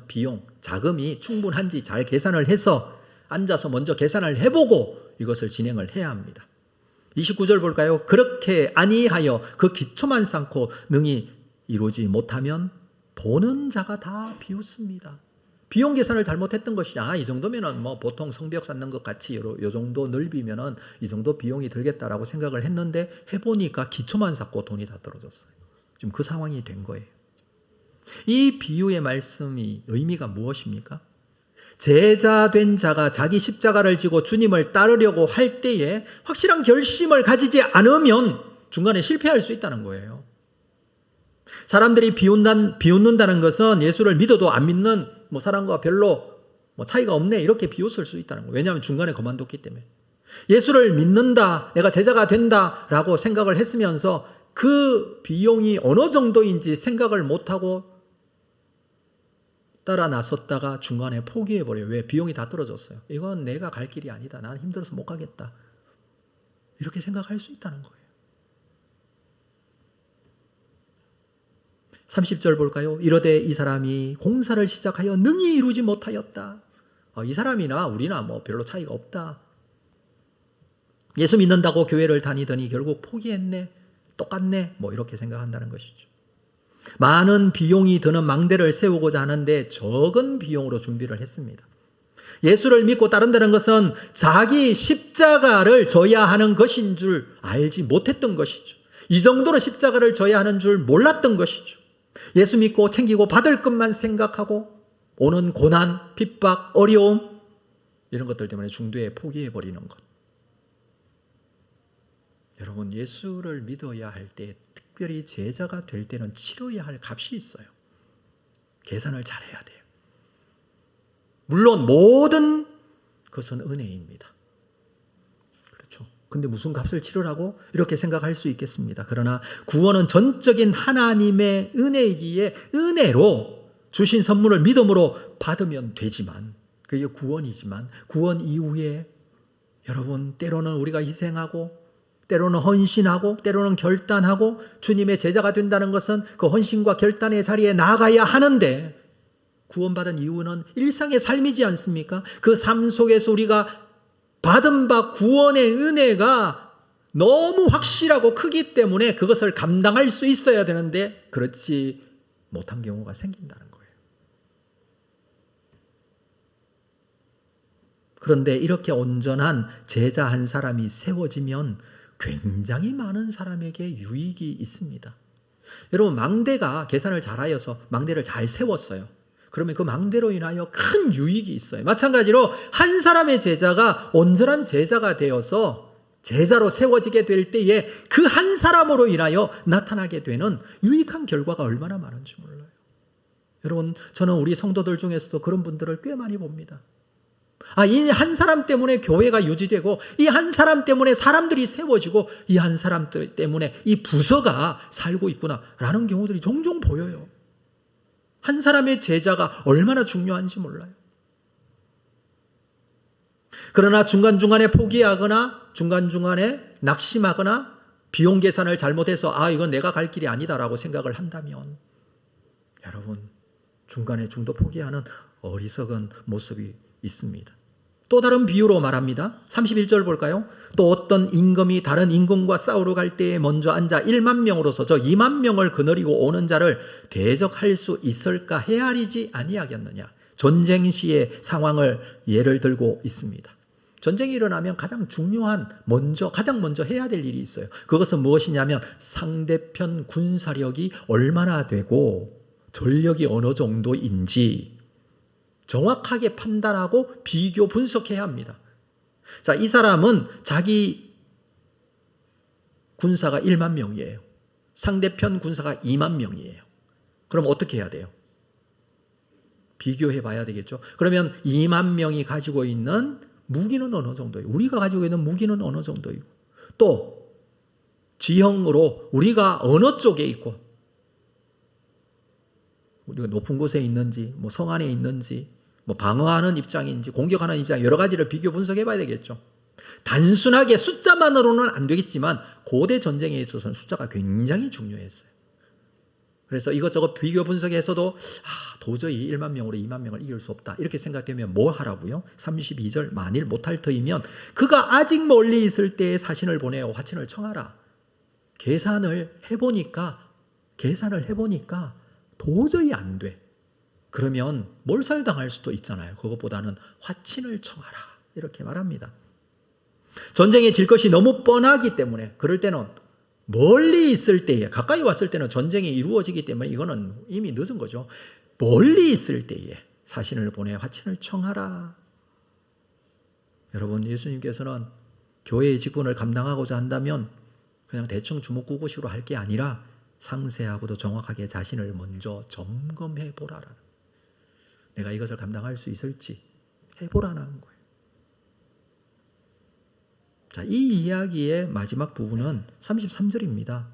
Speaker 3: 비용, 자금이 충분한지 잘 계산을 해서 앉아서 먼저 계산을 해보고 이것을 진행을 해야 합니다. 29절 볼까요? 그렇게 아니하여 그 기초만 쌓고 능히 이루지 못하면 보는 자가 다 비웃습니다. 비용 계산을 잘못했던 것이죠. 이 정도면은 뭐 보통 성벽 쌓는 것 같이 요 정도 넓이면은 이 정도 비용이 들겠다라고 생각을 했는데 해보니까 기초만 쌓고 돈이 다 떨어졌어요. 지금 그 상황이 된 거예요. 이 비유의 말씀이 의미가 무엇입니까? 제자 된 자가 자기 십자가를 지고 주님을 따르려고 할 때에 확실한 결심을 가지지 않으면 중간에 실패할 수 있다는 거예요. 사람들이 비웃는다는 것은 예수를 믿어도 안 믿는 사람과 별로 차이가 없네 이렇게 비웃을 수 있다는 거예요. 왜냐하면 중간에 그만뒀기 때문에. 예수를 믿는다, 내가 제자가 된다라고 생각을 했으면서 그 비용이 어느 정도인지 생각을 못하고 따라 나섰다가 중간에 포기해버려요. 왜? 비용이 다 떨어졌어요. 이건 내가 갈 길이 아니다. 나는 힘들어서 못 가겠다. 이렇게 생각할 수 있다는 거예요. 30절 볼까요? 이러되 이 사람이 공사를 시작하여 능히 이루지 못하였다. 이 사람이나 우리나 별로 차이가 없다. 예수 믿는다고 교회를 다니더니 결국 포기했네. 똑같네. 이렇게 생각한다는 것이죠. 많은 비용이 드는 망대를 세우고자 하는데 적은 비용으로 준비를 했습니다. 예수를 믿고 따른다는 것은 자기 십자가를 져야 하는 것인 줄 알지 못했던 것이죠. 이 정도로 십자가를 져야 하는 줄 몰랐던 것이죠. 예수 믿고 챙기고 받을 것만 생각하고 오는 고난, 핍박, 어려움 이런 것들 때문에 중도에 포기해버리는 것. 여러분, 예수를 믿어야 할 때, 특별히 제자가 될 때는 치러야 할 값이 있어요. 계산을 잘해야 돼요. 물론 모든 것은 은혜입니다. 그렇죠. 근데 무슨 값을 치르라고? 이렇게 생각할 수 있겠습니다. 그러나 구원은 전적인 하나님의 은혜이기에 은혜로 주신 선물을 믿음으로 받으면 되지만, 그게 구원이지만 구원 이후에 여러분 때로는 우리가 희생하고 때로는 헌신하고 때로는 결단하고 주님의 제자가 된다는 것은 그 헌신과 결단의 자리에 나가야 하는데 구원받은 이유는 일상의 삶이지 않습니까? 그 삶 속에서 우리가 받은 바 구원의 은혜가 너무 확실하고 크기 때문에 그것을 감당할 수 있어야 되는데 그렇지 못한 경우가 생긴다는 거예요. 그런데 이렇게 온전한 제자 한 사람이 세워지면 굉장히 많은 사람에게 유익이 있습니다. 여러분, 망대가 계산을 잘하여서 망대를 잘 세웠어요. 그러면 그 망대로 인하여 큰 유익이 있어요. 마찬가지로 한 사람의 제자가 온전한 제자가 되어서 제자로 세워지게 될 때에 그 한 사람으로 인하여 나타나게 되는 유익한 결과가 얼마나 많은지 몰라요. 여러분, 저는 우리 성도들 중에서도 그런 분들을 꽤 많이 봅니다. 이 한 사람 때문에 교회가 유지되고 이 한 사람 때문에 사람들이 세워지고 이 한 사람 때문에 이 부서가 살고 있구나라는 경우들이 종종 보여요. 한 사람의 제자가 얼마나 중요한지 몰라요. 그러나 중간중간에 포기하거나 중간중간에 낙심하거나 비용 계산을 잘못해서 이건 내가 갈 길이 아니다라고 생각을 한다면 여러분, 중간에 중도 포기하는 어리석은 모습이 있습니다. 또 다른 비유로 말합니다. 31절 볼까요? 또 어떤 임금이 다른 임금과 싸우러 갈 때에 먼저 앉아 1만 명으로서 저 2만 명을 거느리고 오는 자를 대적할 수 있을까 헤아리지 아니하겠느냐. 전쟁 시의 상황을 예를 들고 있습니다. 전쟁이 일어나면 가장 먼저 해야 될 일이 있어요. 그것은 무엇이냐면 상대편 군사력이 얼마나 되고 전력이 어느 정도인지 정확하게 판단하고 비교 분석해야 합니다. 자, 이 사람은 자기 군사가 1만 명이에요. 상대편 군사가 2만 명이에요. 그럼 어떻게 해야 돼요? 비교해 봐야 되겠죠. 그러면 2만 명이 가지고 있는 무기는 어느 정도이고 우리가 가지고 있는 무기는 어느 정도이고 또 지형으로 우리가 어느 쪽에 있고 우리가 높은 곳에 있는지 성 안에 있는지 방어하는 입장인지 공격하는 입장 여러 가지를 비교 분석해 봐야 되겠죠. 단순하게 숫자만으로는 안 되겠지만 고대 전쟁에 있어서는 숫자가 굉장히 중요했어요. 그래서 이것저것 비교 분석해서도 도저히 1만 명으로 2만 명을 이길 수 없다 이렇게 생각되면 뭐 하라고요? 32절 만일 못할 터이면 그가 아직 멀리 있을 때에 사신을 보내어 화친을 청하라. 계산을 해보니까 도저히 안 돼. 그러면 몰살당할 수도 있잖아요. 그것보다는 화친을 청하라 이렇게 말합니다. 전쟁에 질 것이 너무 뻔하기 때문에 그럴 때는 멀리 있을 때에, 가까이 왔을 때는 전쟁이 이루어지기 때문에 이거는 이미 늦은 거죠. 멀리 있을 때에 사신을 보내 화친을 청하라. 여러분, 예수님께서는 교회의 직분을 감당하고자 한다면 그냥 대충 주먹구구식으로 할 게 아니라 상세하고도 정확하게 자신을 먼저 점검해 보라라. 내가 이것을 감당할 수 있을지 해보라는 거예요. 자, 이 이야기의 마지막 부분은 33절입니다.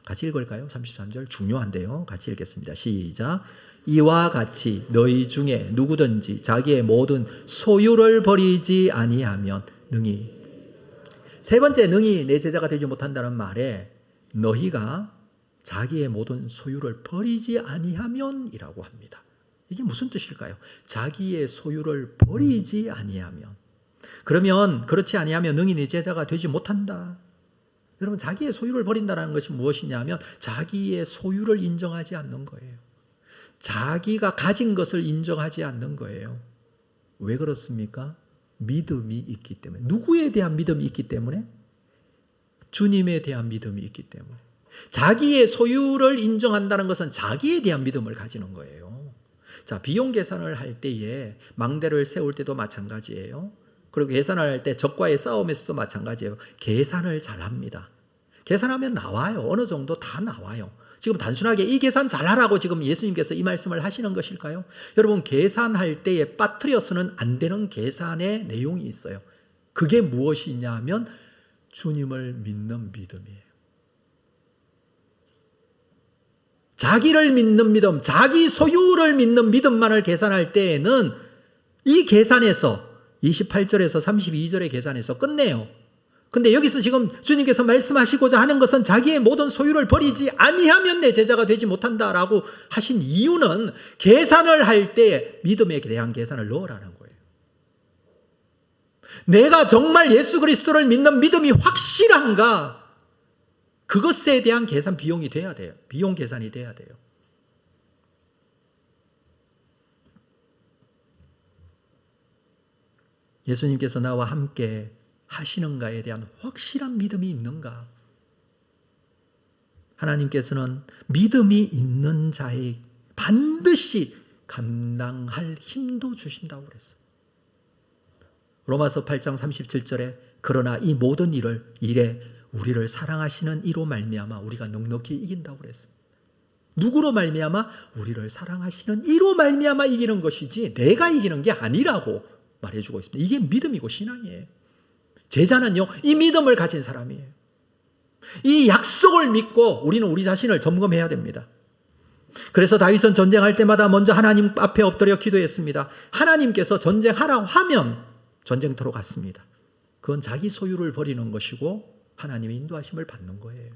Speaker 3: 같이 읽을까요? 33절 중요한데요. 같이 읽겠습니다. 시작. 이와 같이 너희 중에 누구든지 자기의 모든 소유를 버리지 아니하면 능히. 세 번째, 능히 내 제자가 되지 못한다는 말에 너희가 자기의 모든 소유를 버리지 아니하면이라고 합니다. 이게 무슨 뜻일까요? 자기의 소유를 버리지 아니하면. 그러면 그렇지 아니하면 능히 내 제자가 되지 못한다. 여러분, 자기의 소유를 버린다는 것이 무엇이냐면 자기의 소유를 인정하지 않는 거예요. 자기가 가진 것을 인정하지 않는 거예요. 왜 그렇습니까? 믿음이 있기 때문에. 누구에 대한 믿음이 있기 때문에? 주님에 대한 믿음이 있기 때문에. 자기의 소유를 인정한다는 것은 자기에 대한 믿음을 가지는 거예요. 자, 비용 계산을 할 때에 망대를 세울 때도 마찬가지예요. 그리고 계산을 할 때 적과의 싸움에서도 마찬가지예요. 계산을 잘합니다. 계산하면 나와요. 어느 정도 다 나와요. 지금 단순하게 이 계산 잘하라고 지금 예수님께서 이 말씀을 하시는 것일까요? 여러분, 계산할 때에 빠뜨려서는 안 되는 계산의 내용이 있어요. 그게 무엇이냐면 주님을 믿는 믿음이에요. 자기를 믿는 믿음, 자기 소유를 믿는 믿음만을 계산할 때에는 이 계산에서 28절에서 32절의 계산에서 끝내요. 근데 여기서 지금 주님께서 말씀하시고자 하는 것은 자기의 모든 소유를 버리지 아니하면 내 제자가 되지 못한다라고 하신 이유는 계산을 할 때 믿음에 대한 계산을 넣으라는 거예요. 내가 정말 예수 그리스도를 믿는 믿음이 확실한가? 그것에 대한 계산 비용이 돼야 돼요. 비용 계산이 돼야 돼요. 예수님께서 나와 함께 하시는가에 대한 확실한 믿음이 있는가? 하나님께서는 믿음이 있는 자에 반드시 감당할 힘도 주신다고 그랬어요. 로마서 8장 37절에 그러나 이 모든 일에 우리를 사랑하시는 이로 말미암아 우리가 넉넉히 이긴다고 그랬습니다. 누구로 말미암아? 우리를 사랑하시는 이로 말미암아 이기는 것이지 내가 이기는 게 아니라고 말해주고 있습니다. 이게 믿음이고 신앙이에요. 제자는요, 이 믿음을 가진 사람이에요. 이 약속을 믿고 우리는 우리 자신을 점검해야 됩니다. 그래서 다윗은 전쟁할 때마다 먼저 하나님 앞에 엎드려 기도했습니다. 하나님께서 전쟁하라고 하면 전쟁터로 갔습니다. 그건 자기 소유를 버리는 것이고 하나님의 인도하심을 받는 거예요.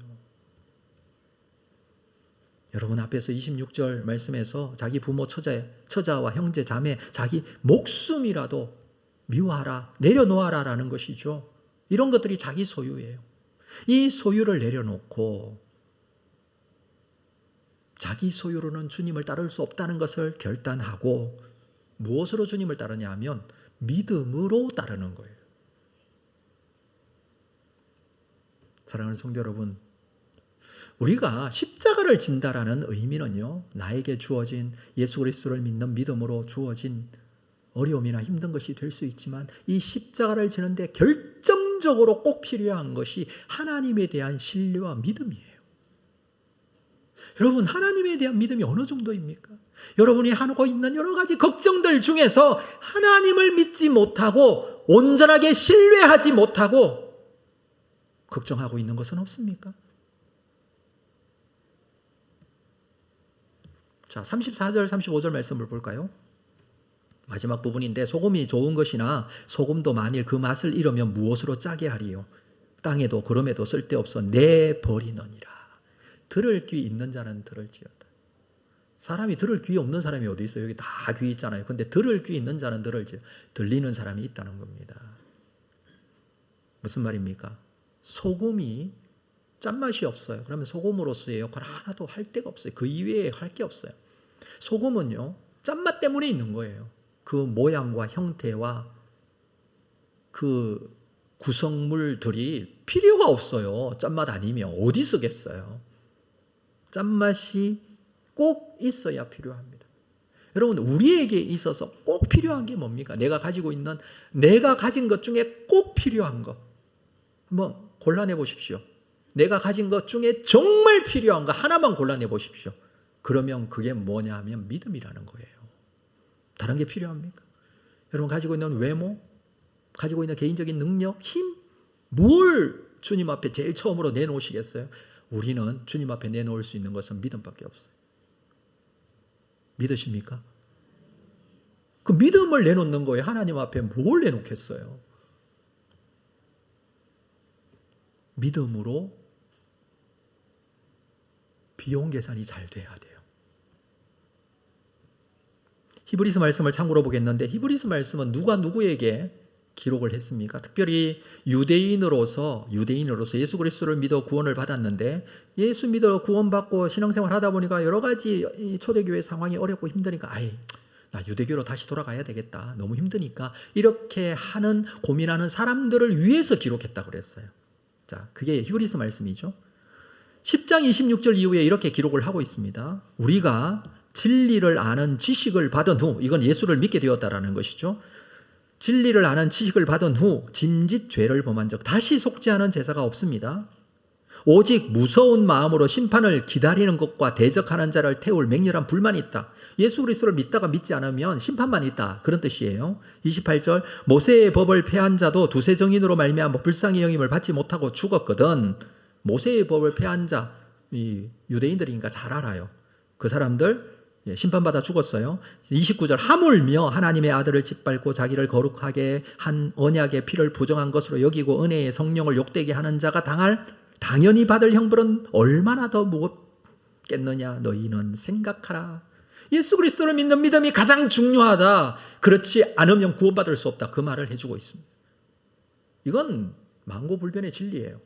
Speaker 3: 여러분, 앞에서 26절 말씀에서 자기 부모 처자와 형제 자매 자기 목숨이라도 미워하라, 내려놓아라 라는 것이죠. 이런 것들이 자기 소유예요. 이 소유를 내려놓고 자기 소유로는 주님을 따를 수 없다는 것을 결단하고 무엇으로 주님을 따르냐 하면 믿음으로 따르는 거예요. 사랑하는 성도 여러분, 우리가 십자가를 진다라는 의미는요, 나에게 주어진 예수 그리스도를 믿는 믿음으로 주어진 어려움이나 힘든 것이 될 수 있지만 이 십자가를 지는데 결정적으로 꼭 필요한 것이 하나님에 대한 신뢰와 믿음이에요. 여러분, 하나님에 대한 믿음이 어느 정도입니까? 여러분이 하고 있는 여러 가지 걱정들 중에서 하나님을 믿지 못하고 온전하게 신뢰하지 못하고 걱정하고 있는 것은 없습니까? 자, 34절, 35절 말씀을 볼까요? 마지막 부분인데 소금이 좋은 것이나 소금도 만일 그 맛을 잃으면 무엇으로 짜게 하리요? 땅에도 그럼에도 쓸데없어 내버리느니라. 들을 귀 있는 자는 들을지어다. 사람이 들을 귀 없는 사람이 어디 있어요? 여기 다 귀 있잖아요. 근데 들을 귀 있는 자는 들리는 사람이 있다는 겁니다. 무슨 말입니까? 소금이 짠맛이 없어요. 그러면 소금으로서의 역할 하나도 할 데가 없어요. 그 이외에 할 게 없어요. 소금은요, 짠맛 때문에 있는 거예요. 그 모양과 형태와 그 구성물들이 필요가 없어요. 짠맛 아니면 어디 쓰겠어요. 짠맛이 꼭 있어야 필요합니다. 여러분, 우리에게 있어서 꼭 필요한 게 뭡니까? 내가 가진 것 중에 꼭 필요한 거 한번 골라내 보십시오. 내가 가진 것 중에 정말 필요한 거 하나만 골라내 보십시오. 그러면 그게 뭐냐 하면 믿음이라는 거예요. 다른 게 필요합니까? 여러분, 가지고 있는 외모, 가지고 있는 개인적인 능력, 힘, 뭘 주님 앞에 제일 처음으로 내놓으시겠어요? 우리는 주님 앞에 내놓을 수 있는 것은 믿음밖에 없어요. 믿으십니까? 그 믿음을 내놓는 거예요. 하나님 앞에 뭘 내놓겠어요? 믿음으로 비용 계산이 잘 돼야 돼요. 히브리서 말씀을 참고로 보겠는데, 히브리서 말씀은 누가 누구에게 기록을 했습니까? 특별히 유대인으로서 예수 그리스도를 믿어 구원을 받았는데, 예수 믿어 구원받고 신앙생활 하다 보니까 여러 가지 초대교회 상황이 어렵고 힘드니까 나 유대교로 다시 돌아가야 되겠다. 너무 힘드니까 이렇게 고민하는 사람들을 위해서 기록했다고 그랬어요. 자, 그게 히브리서 말씀이죠. 10장 26절 이후에 이렇게 기록을 하고 있습니다. 우리가 진리를 아는 지식을 받은 후, 이건 예수를 믿게 되었다라는 것이죠. 진리를 아는 지식을 받은 후 짐짓 죄를 범한 적 다시 속지 않은 제사가 없습니다. 오직 무서운 마음으로 심판을 기다리는 것과 대적하는 자를 태울 맹렬한 불만이 있다. 예수 그리스도를 믿다가 믿지 않으면 심판만 있다. 그런 뜻이에요. 28절, 모세의 법을 폐한 자도 두세 정인으로 말미암아 불쌍히 여김을 받지 못하고 죽었거든. 모세의 법을 폐한 자, 이 유대인들이니까 잘 알아요. 그 사람들 심판받아 죽었어요. 29절, 하물며 하나님의 아들을 짓밟고 자기를 거룩하게 한 언약의 피를 부정한 것으로 여기고 은혜의 성령을 욕되게 하는 자가 당연히 받을 형벌은 얼마나 더 무겁겠느냐 너희는 생각하라. 예수 그리스도를 믿는 믿음이 가장 중요하다. 그렇지 않으면 구원받을 수 없다. 그 말을 해주고 있습니다. 이건 만고불변의 진리예요.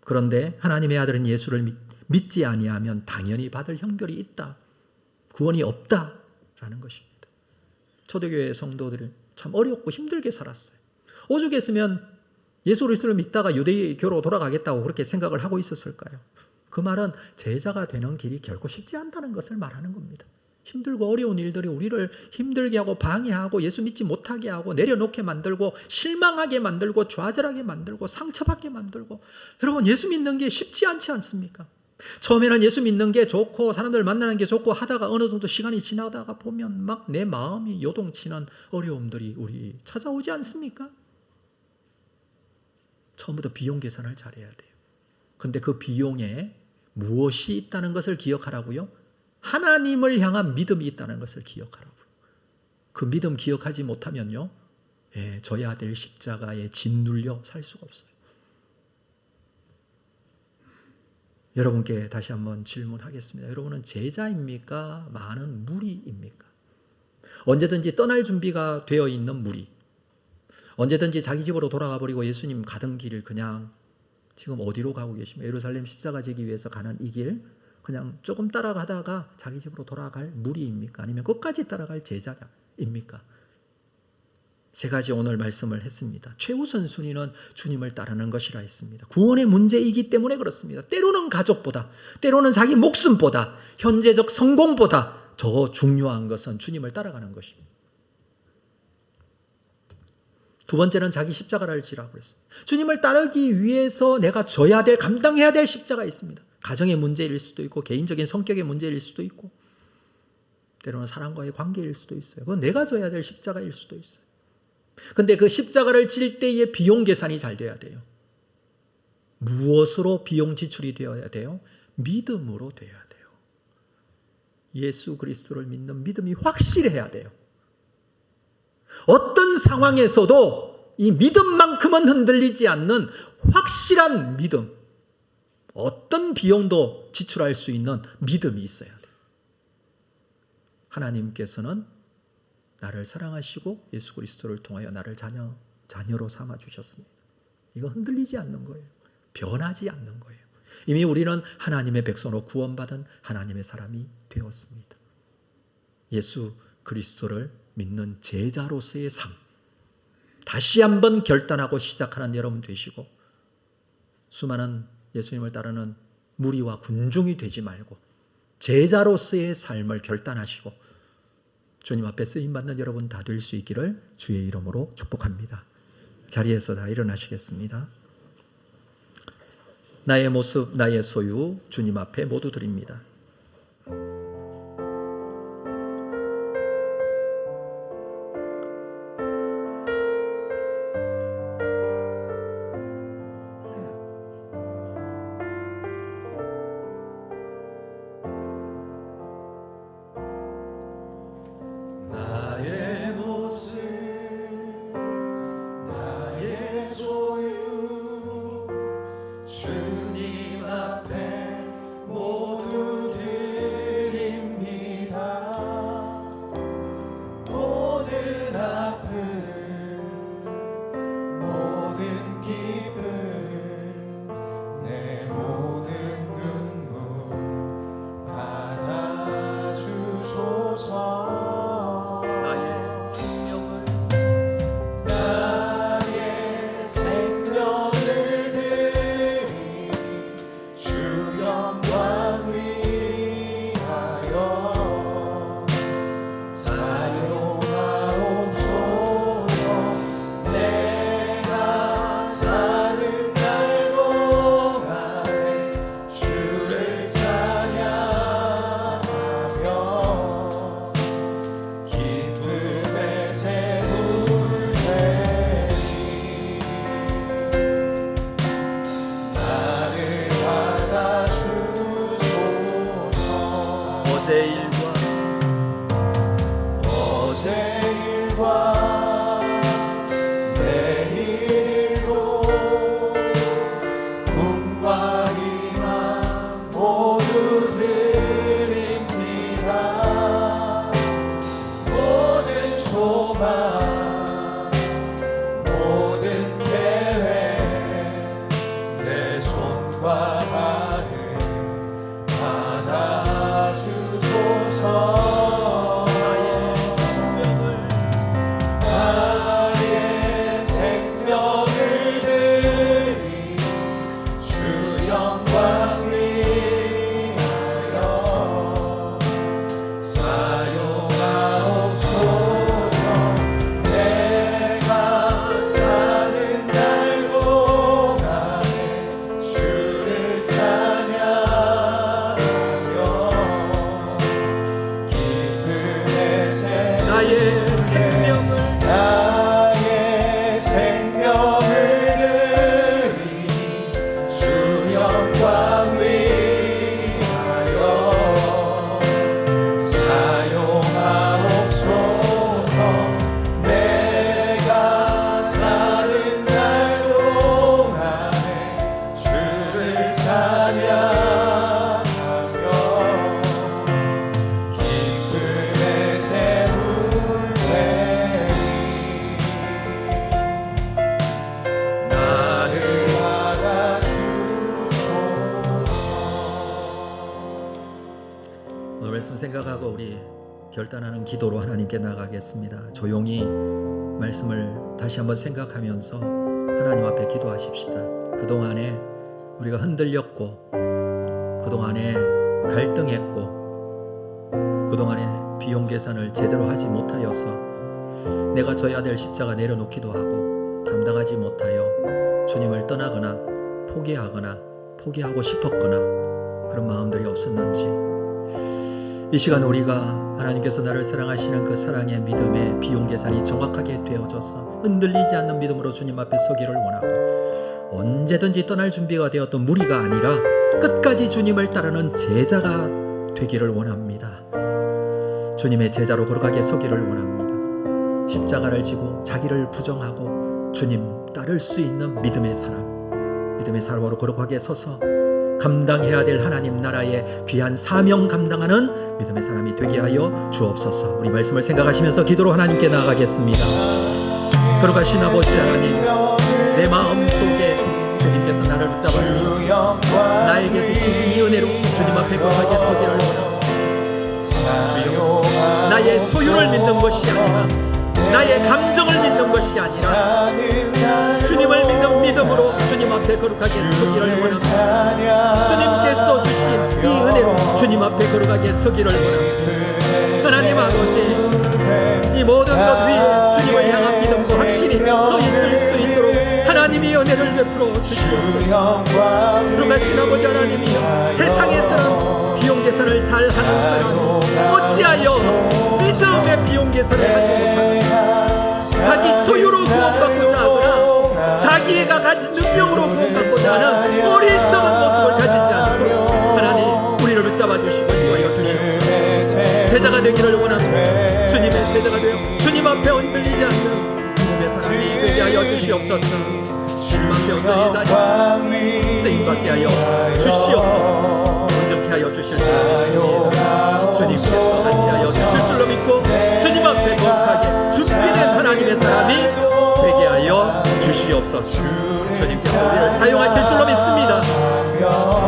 Speaker 3: 그런데 하나님의 아들은 예수를 믿지 아니하면 당연히 받을 형벌이 있다. 구원이 없다라는 것입니다. 초대교회 성도들은 참 어렵고 힘들게 살았어요. 오죽했으면 예수 그리스도를 믿다가 유대교로 돌아가겠다고 그렇게 생각을 하고 있었을까요? 그 말은 제자가 되는 길이 결코 쉽지 않다는 것을 말하는 겁니다. 힘들고 어려운 일들이 우리를 힘들게 하고 방해하고 예수 믿지 못하게 하고 내려놓게 만들고 실망하게 만들고 좌절하게 만들고 상처받게 만들고, 여러분, 예수 믿는 게 쉽지 않지 않습니까? 처음에는 예수 믿는 게 좋고 사람들 만나는 게 좋고 하다가 어느 정도 시간이 지나다가 보면 막 내 마음이 요동치는 어려움들이 우리 찾아오지 않습니까? 처음부터 비용 계산을 잘해야 돼요. 근데 그 비용에 무엇이 있다는 것을 기억하라고요? 하나님을 향한 믿음이 있다는 것을 기억하라고요. 그 믿음 기억하지 못하면요, 져야 될 십자가에 짓눌려 살 수가 없어요. 여러분께 다시 한번 질문하겠습니다. 여러분은 제자입니까? 많은 무리입니까? 언제든지 떠날 준비가 되어 있는 무리, 언제든지 자기 집으로 돌아가 버리고 예수님 가던 길을 그냥 지금 어디로 가고 계십니까? 예루살렘 십자가 지기 위해서 가는 이 길 그냥 조금 따라가다가 자기 집으로 돌아갈 무리입니까? 아니면 끝까지 따라갈 제자입니까? 세 가지 오늘 말씀을 했습니다. 최우선 순위는 주님을 따르는 것이라 했습니다. 구원의 문제이기 때문에 그렇습니다. 때로는 가족보다, 때로는 자기 목숨보다, 현재적 성공보다 더 중요한 것은 주님을 따라가는 것입니다. 두 번째는 자기 십자가를 지라고 그랬습니다. 주님을 따르기 위해서 내가 져야 될, 감당해야 될 십자가 있습니다. 가정의 문제일 수도 있고 개인적인 성격의 문제일 수도 있고 때로는 사람과의 관계일 수도 있어요. 그건 내가 져야 될 십자가일 수도 있어요. 근데 그 십자가를 질 때의 비용 계산이 잘 돼야 돼요. 무엇으로 비용 지출이 되어야 돼요? 믿음으로 돼야 돼요. 예수 그리스도를 믿는 믿음이 확실해야 돼요. 어떤 상황에서도 이 믿음만큼은 흔들리지 않는 확실한 믿음, 어떤 비용도 지출할 수 있는 믿음이 있어야 돼요. 하나님께서는 나를 사랑하시고 예수 그리스도를 통하여 나를 자녀로 삼아 주셨습니다. 이거 흔들리지 않는 거예요. 변하지 않는 거예요. 이미 우리는 하나님의 백성으로 구원받은 하나님의 사람이 되었습니다. 예수 그리스도를 믿는 제자로서의 삶, 다시 한번 결단하고 시작하는 여러분 되시고, 수많은 예수님을 따르는 무리와 군중이 되지 말고 제자로서의 삶을 결단하시고 주님 앞에 쓰임받는 여러분 다 될 수 있기를 주의 이름으로 축복합니다. 자리에서 다 일어나시겠습니다. 나의 모습, 나의 소유 주님 앞에 모두 드립니다.
Speaker 1: 나의 모습 나의 소유 주님 앞에 모두 드립니다. 모든 아픔 모든 기쁨 내 모든 눈물 받아주소서.
Speaker 3: 생각하고 우리 결단하는 기도로 하나님께 나가겠습니다. 조용히 말씀을 다시 한번 생각하면서 하나님 앞에 기도하십시다. 그동안에 우리가 흔들렸고, 그동안에 갈등했고, 그동안에 비용 계산을 제대로 하지 못하여서 내가 져야 될 십자가 내려놓기도 하고 감당하지 못하여 주님을 떠나거나 포기하고 싶었거나 그런 마음들이 없었는지, 이 시간 우리가 하나님께서 나를 사랑하시는 그 사랑의 믿음의 비용 계산이 정확하게 되어져서 흔들리지 않는 믿음으로 주님 앞에 서기를 원하고, 언제든지 떠날 준비가 되었던 무리가 아니라 끝까지 주님을 따르는 제자가 되기를 원합니다. 주님의 제자로 거룩하게 서기를 원합니다. 십자가를 지고 자기를 부정하고 주님 따를 수 있는 믿음의 사람으로 거룩하게 서서 감당해야 될 하나님 나라의 귀한 사명 감당하는 믿음의 사람이 되게 하여 주옵소서. 우리 말씀을 생각하시면서 기도로 하나님께 나아가겠습니다. 거룩하신 아버지 하나님, 내 마음속에 주님께서 나를 붙잡아 주셔서 나에게 주신 이 은혜로 주님 앞에 거룩하게 서기를 원합니다. 주여,
Speaker 2: 나의 소유를 믿는 것이 아니라 나의 감정을 믿는 것이 아니라 주님을 믿는 믿음으로 주님 앞에 거룩하게 서기를 원합니다. 주님께서 주신 이 은혜로 주님 앞에 거룩하게 서기를 원합니다. 하나님 아버지, 이 모든 것 위에 주님을 향한 믿음과 확신이 서 있을 수 있도록 하나님이 은혜를 베풀어 주시옵소서. 거룩하신 아버지 하나님이여, 세상에서는 비용 계산을 잘하는 사람이 어찌하여 믿음의 비용 계산을 하지 못하는가? 자기 소유로 구원받고자 하거나 자기가 가진 능력으로 구원받고자 하는 어리석은 모습을 가지지 않도록 하나님 우리를 붙잡아 주시고 인도하여 주시옵소서. 제자가 되기를 원합니다. 주님의 제자가 되어 주님 앞에 흔들리지 않는 믿음의 사람이 되게 하여 주시옵소서. 주님 앞에 흔들리다 쓰임받게 하여 주시옵소서. 온전케 하여 주실 줄 믿습니다. 주님께서 같이 하여 주실 줄로 믿고 주님 앞에 거룩하게 준비된 하나님의 사람이 되게 하여 주시옵소서. 주님께서 우리를 사용하실 줄로 믿습니다.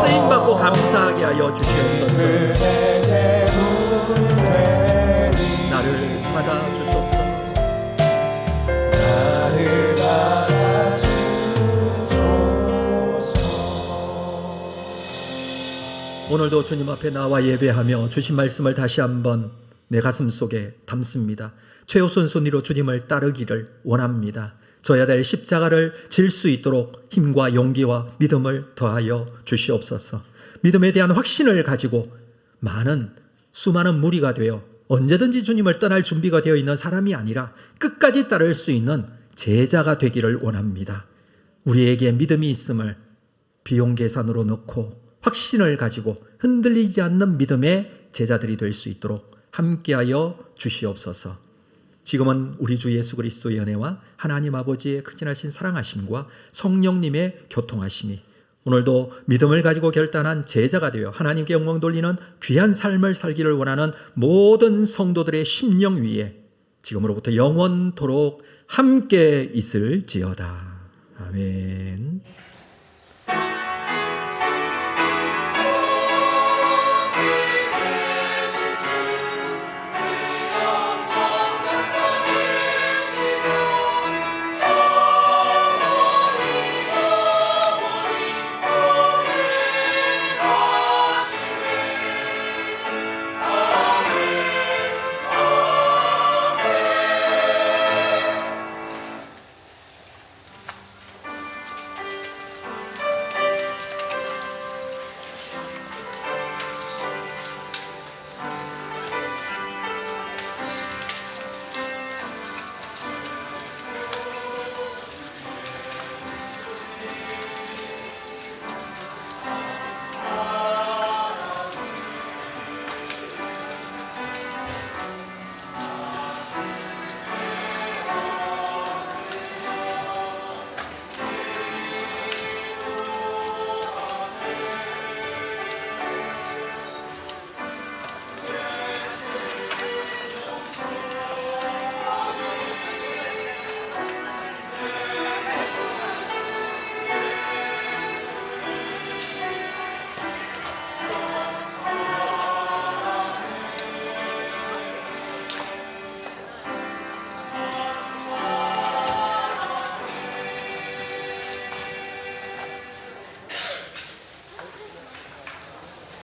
Speaker 2: 쓰임받고 감사하게 하여 주시옵소서. 나를 받아 주소서. 나를 받아 주소서. 오늘도 주님 앞에 나와 예배하며 주신 말씀을 다시 한번 내 가슴 속에 담습니다. 최우선순위로 주님을 따르기를 원합니다. 져야 될 십자가를 질 수 있도록 힘과 용기와 믿음을 더하여 주시옵소서. 믿음에 대한 확신을 가지고 수많은 무리가 되어 언제든지 주님을 떠날 준비가 되어 있는 사람이 아니라 끝까지 따를 수 있는 제자가 되기를 원합니다. 우리에게 믿음이 있음을 비용 계산으로 넣고 확신을 가지고 흔들리지 않는 믿음의 제자들이 될 수 있도록 함께하여 주시옵소서. 지금은 우리 주 예수 그리스도의 은혜와 하나님 아버지의 크진하신 사랑하심과 성령님의 교통하심이 오늘도 믿음을 가지고 결단한 제자가 되어 하나님께 영광 돌리는 귀한 삶을 살기를 원하는 모든 성도들의 심령 위에 지금으로부터 영원토록 함께 있을지어다. 아멘.